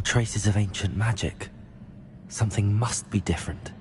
Traces of ancient magic. Something must be different.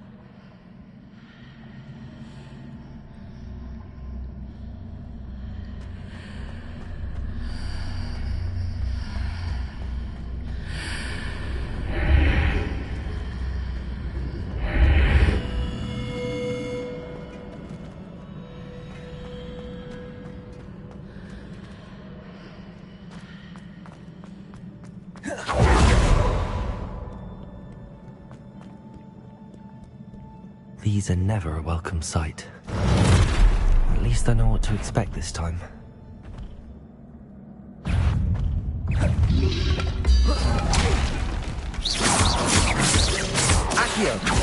These are never a welcome sight. At least I know what to expect this time. Accio!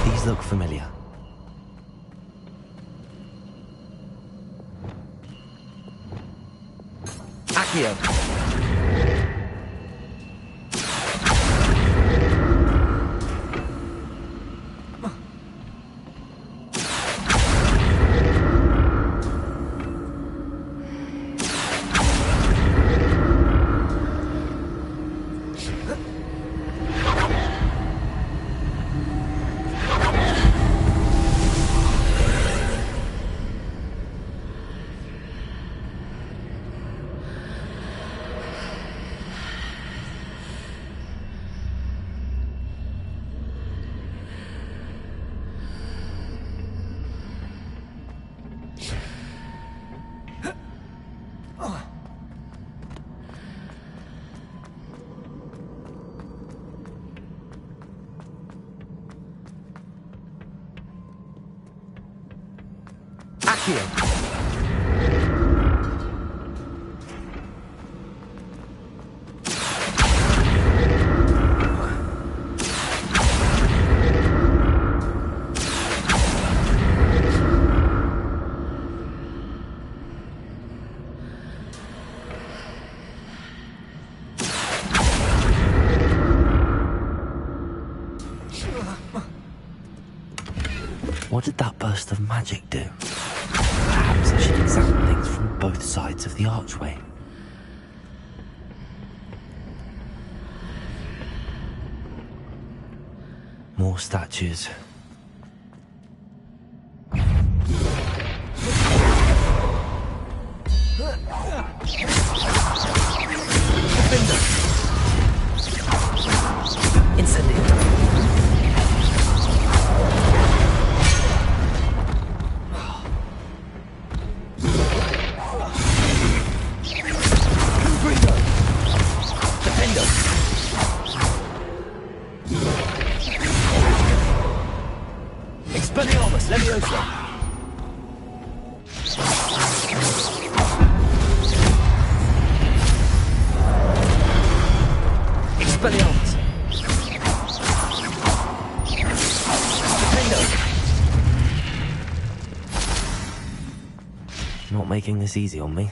These look familiar. Accio! Accio! What did that burst of magic do? Perhaps I should examine things from both sides of the archway. More statues. Not making this easy on me.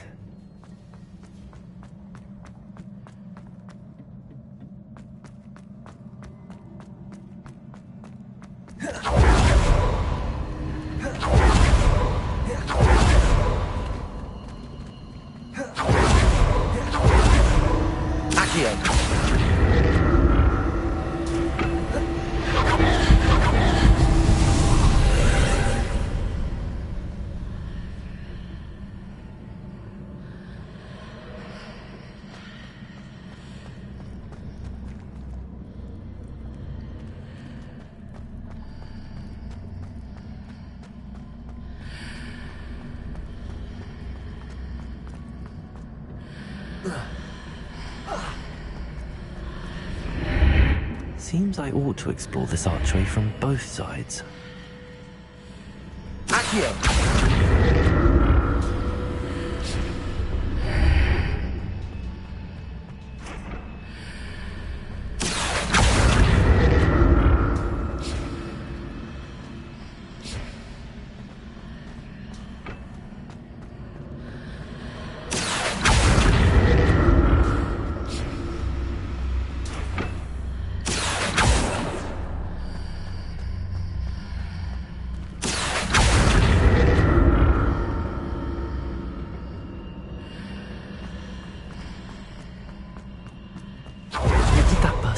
Seems I ought to explore this archway from both sides. Accio!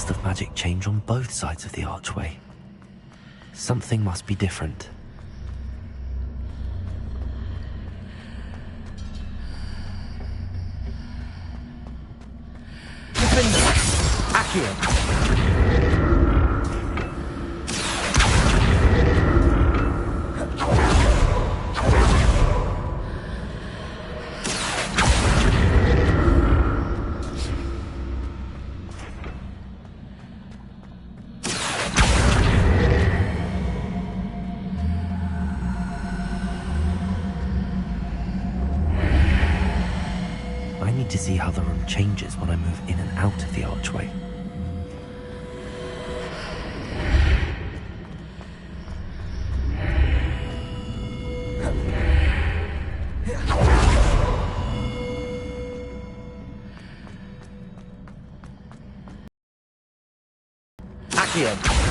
burst of magic change on both sides of the archway. Something must be different. Accio! To see how the room changes when I move in and out of the archway. Accio!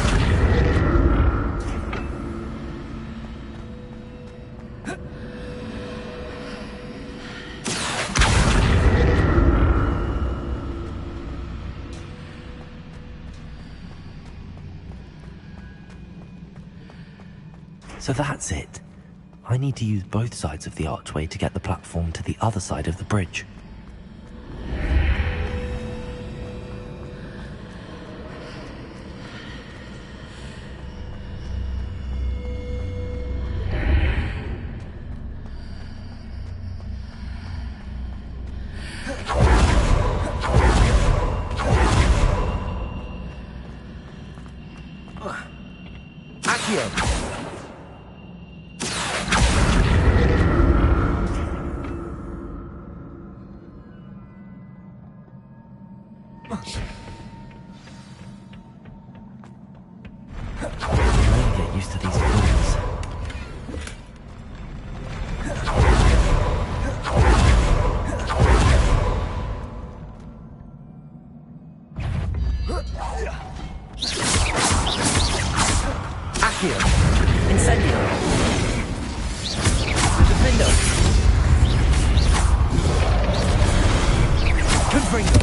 So that's it. I need to use both sides of the archway to get the platform to the other side of the bridge. Accio! I get used to these floors. Accio! Incendio! Defendo! Confringo!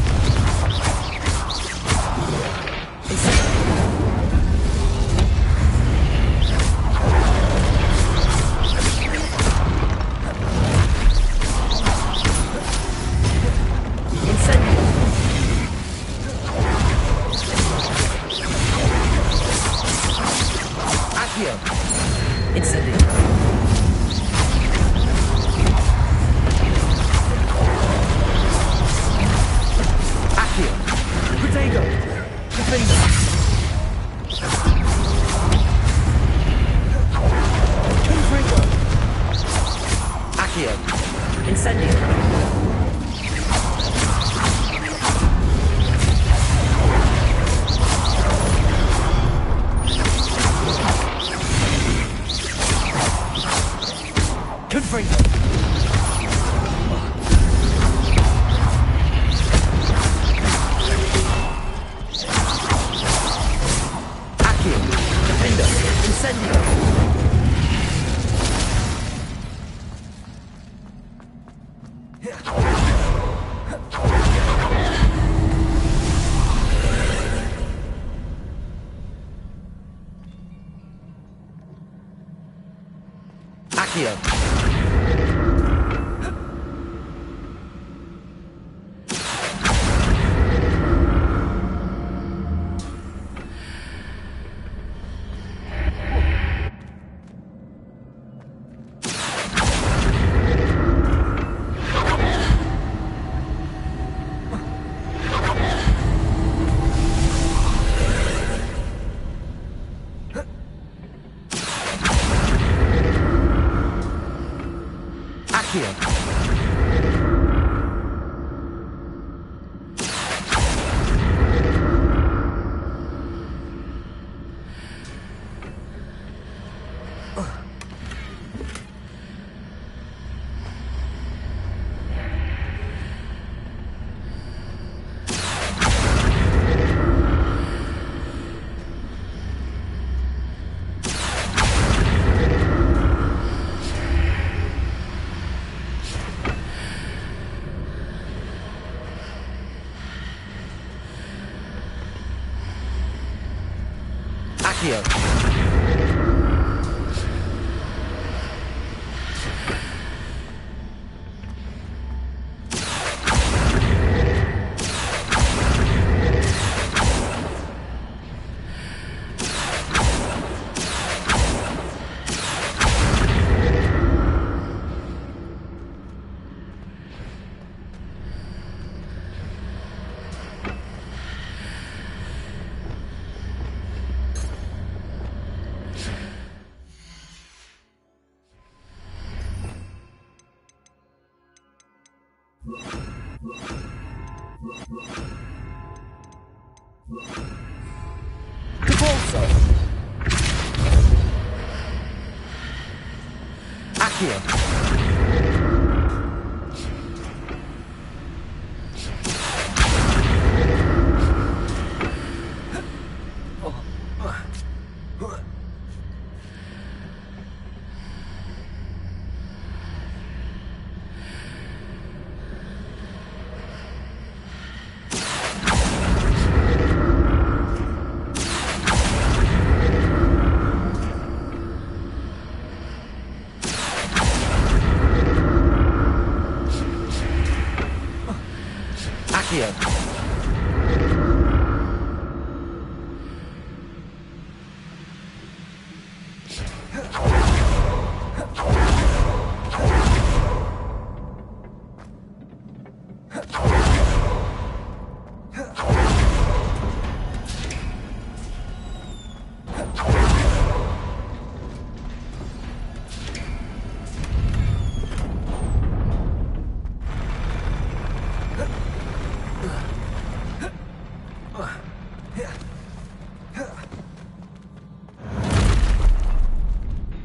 Accio.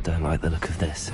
Don't like the look of this.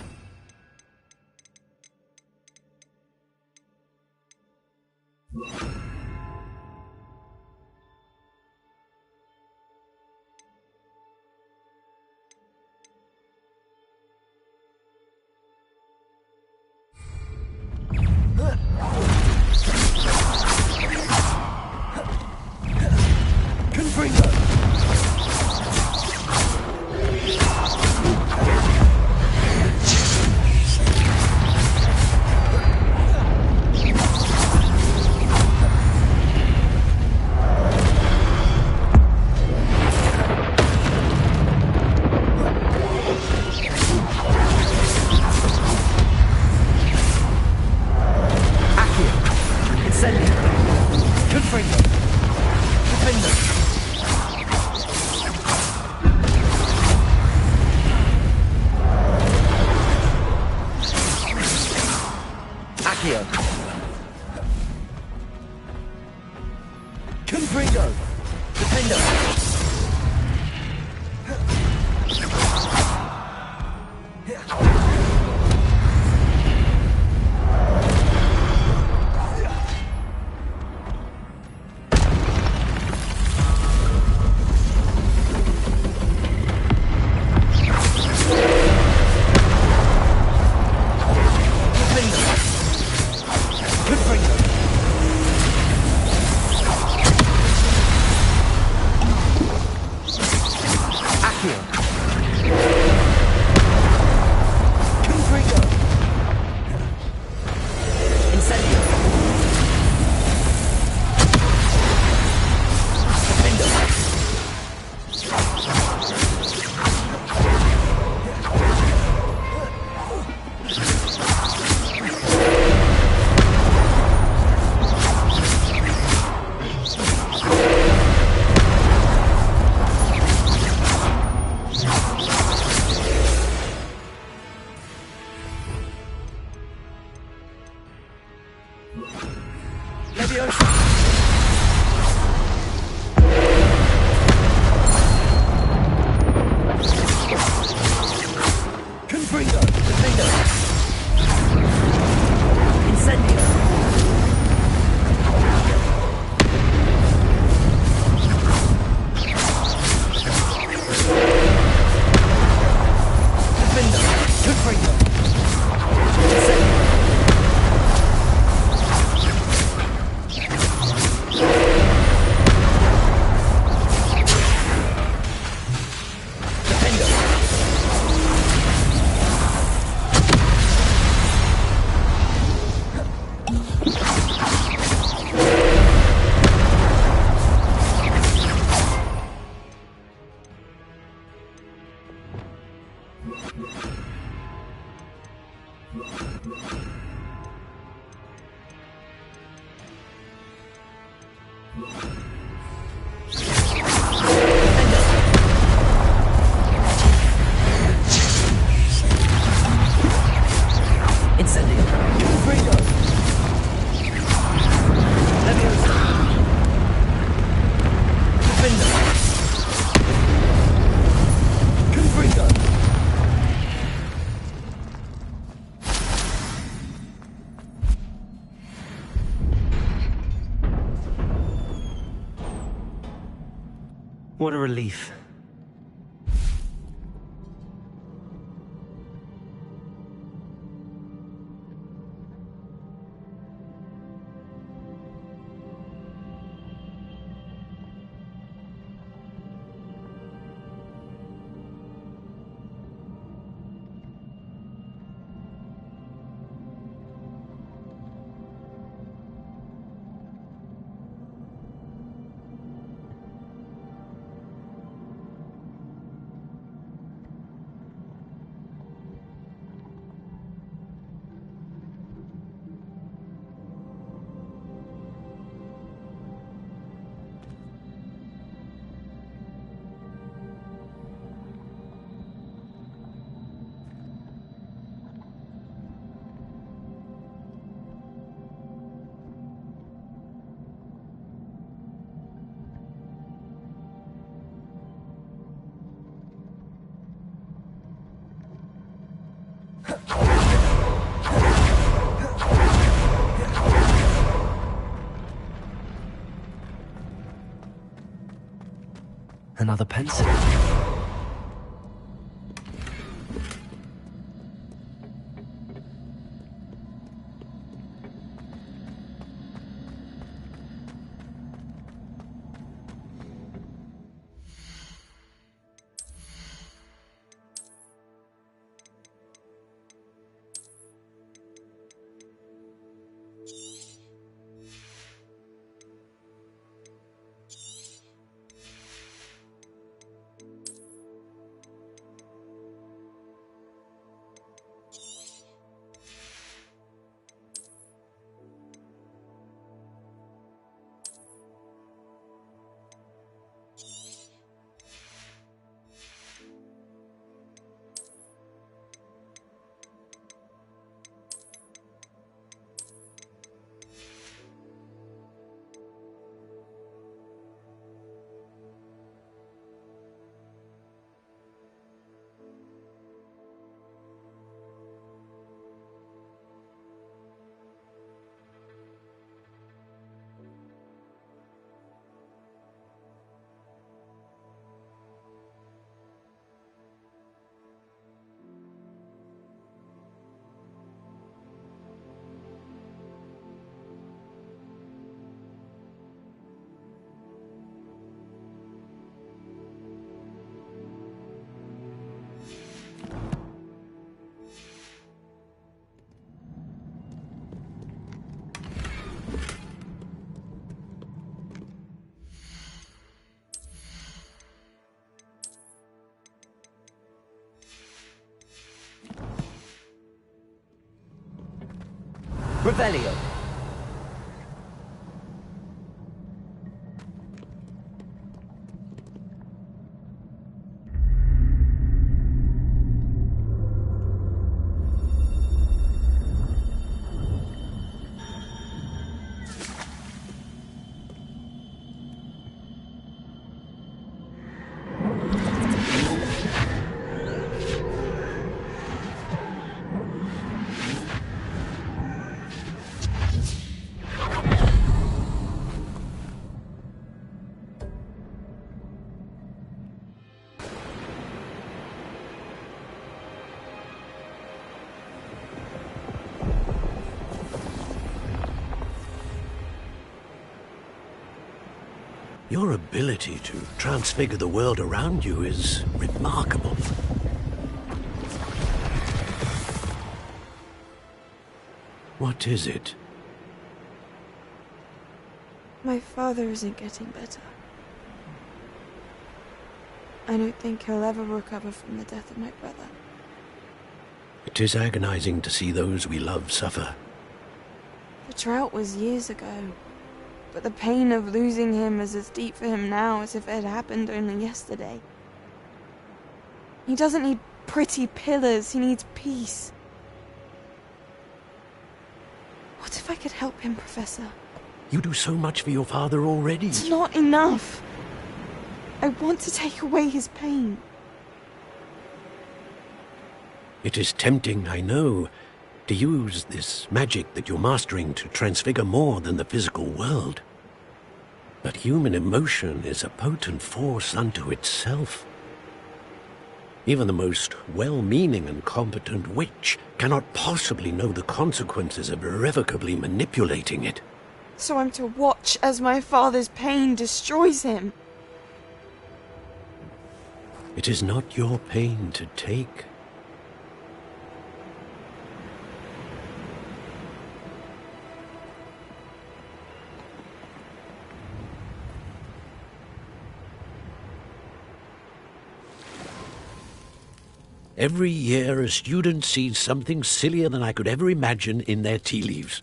Incendio. Freedom. Leviosa. Defender. Confringo. What a relief. Another pencil. Revelio. Your ability to transfigure the world around you is remarkable. What is it? My father isn't getting better. I don't think he'll ever recover from the death of my brother. It is agonizing to see those we love suffer. The drought was years ago. but the pain of losing him is as deep for him now as if it had happened only yesterday. He doesn't need pretty pillars, he needs peace. What if I could help him, Professor? You do so much for your father already. It's not enough. I want to take away his pain. It is tempting, I know, to use this magic that you're mastering to transfigure more than the physical world. But human emotion is a potent force unto itself. Even the most well-meaning and competent witch cannot possibly know the consequences of irrevocably manipulating it. So I'm to watch as my father's pain destroys him. It is not your pain to take. Every year, a student sees something sillier than I could ever imagine in their tea leaves.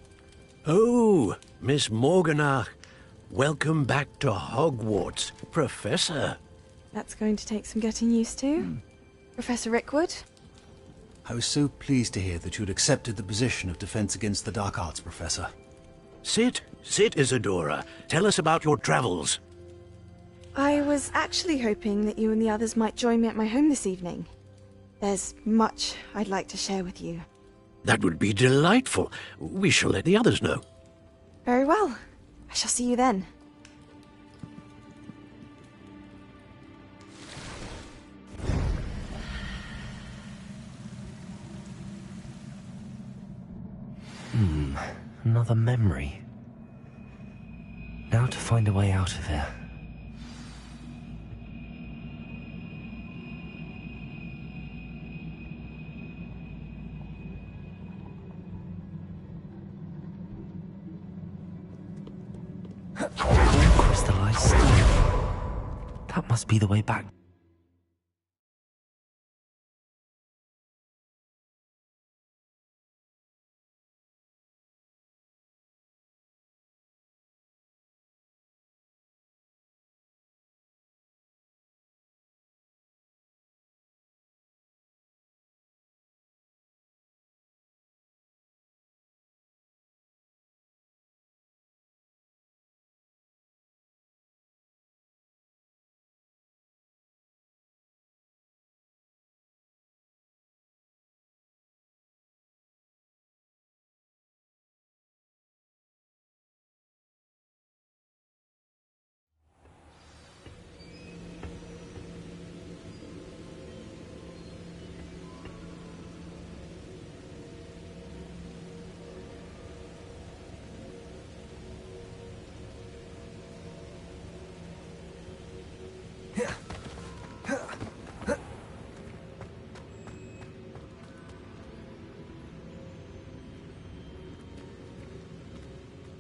Oh, Miss Morganach, welcome back to Hogwarts, Professor. That's going to take some getting used to. Professor Rickwood? I was so pleased to hear that you'd accepted the position of Defense Against the Dark Arts, Professor. Sit, Isadora. Tell us about your travels. I was actually hoping that you and the others might join me at my home this evening. There's much I'd like to share with you. That would be delightful. We shall let the others know. Very well. I shall see you then. Another memory. Now to find a way out of here. Crystallized stone. That must be the way back.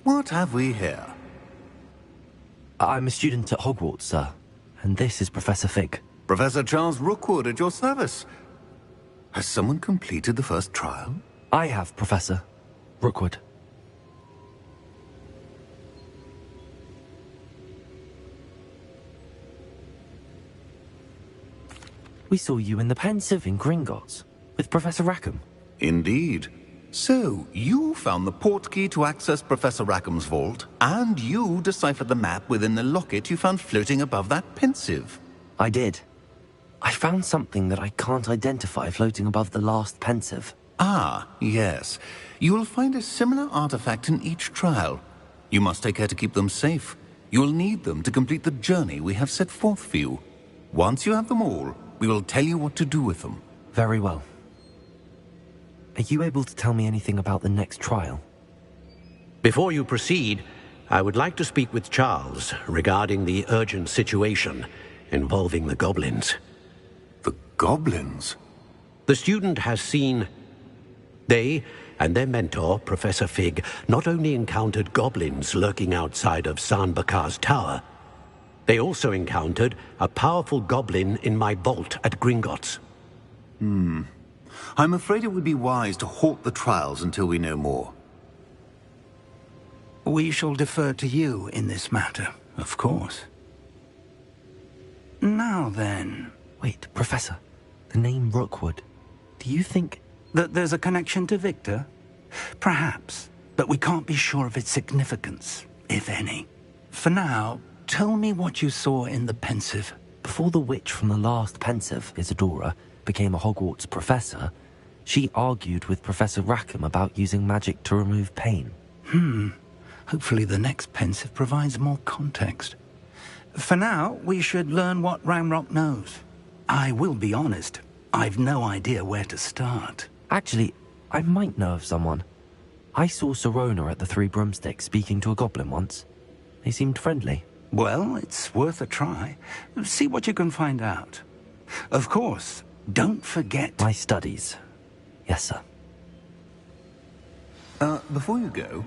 What have we here? I'm a student at Hogwarts, sir. And this is Professor Fig. Professor Charles Rookwood at your service. Has someone completed the first trial? I have, Professor Rookwood. We saw you in the Pensive in Gringotts, with Professor Rackham. Indeed. So, you found the portkey to access Professor Rackham's vault, and you deciphered the map within the locket you found floating above that Pensive. I did. I found something that I can't identify floating above the last Pensive. Ah, yes. You will find a similar artifact in each trial. You must take care to keep them safe. You will need them to complete the journey we have set forth for you. Once you have them all, we will tell you what to do with them. Very well. Are you able to tell me anything about the next trial? Before you proceed, I would like to speak with Charles regarding the urgent situation involving the goblins. The goblins? The student has seen... They and their mentor, Professor Fig, not only encountered goblins lurking outside of San Bakar's tower, they also encountered a powerful goblin in my vault at Gringotts. I'm afraid it would be wise to halt the trials until we know more. We shall defer to you in this matter, of course. Now then... Wait, Professor. The name Rookwood. Do you think... that there's a connection to Victor? Perhaps, but we can't be sure of its significance, if any. For now, tell me what you saw in the Pensive. Before the witch from the last Pensive, Isadora, became a Hogwarts professor, she argued with Professor Rackham about using magic to remove pain. Hopefully the next Pensive provides more context. For now, we should learn what Ranrock knows. I will be honest, I've no idea where to start. Actually, I might know of someone. I saw Sirona at the Three Broomsticks speaking to a goblin once. They seemed friendly. Well, it's worth a try. See what you can find out. Of course, don't forget... my studies. Yes, sir. Before you go...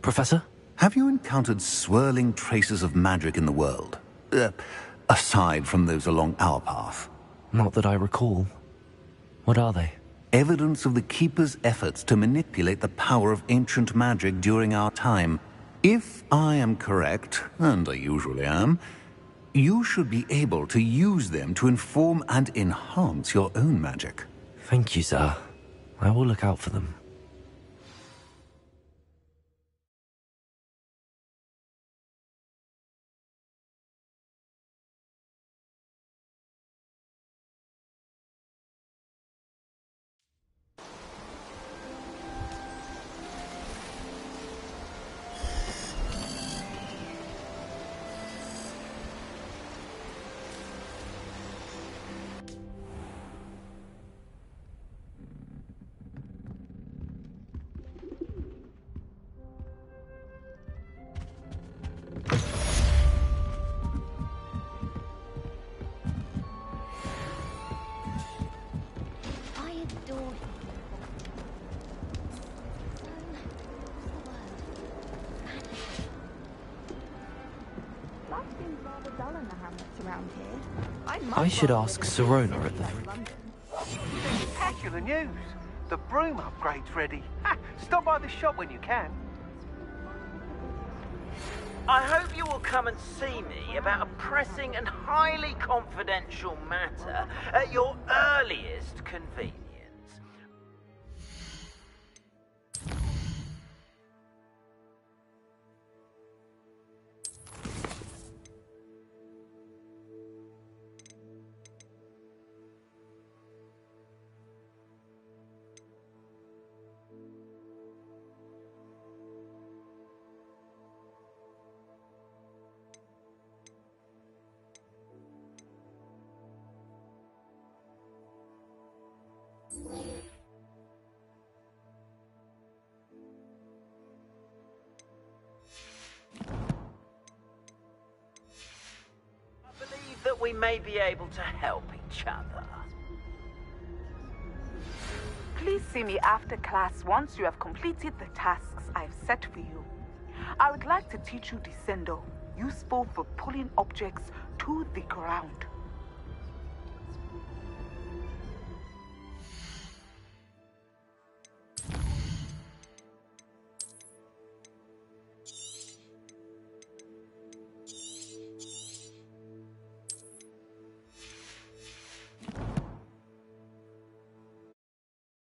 Professor? Have you encountered swirling traces of magic in the world? Aside from those along our path? Not that I recall. What are they? Evidence of the Keeper's efforts to manipulate the power of ancient magic during our time. If I am correct, and I usually am, you should be able to use them to inform and enhance your own magic. Thank you, sir. I will look out for them. I should ask Sirona at the... Spectacular news! The broom upgrade's ready. Ha! Stop by the shop when you can. I hope you will come and see me about a pressing and highly confidential matter at your earliest convenience. That we may be able to help each other. Please see me after class once you have completed the tasks I've set for you. I would like to teach you Descendo, useful for pulling objects to the ground.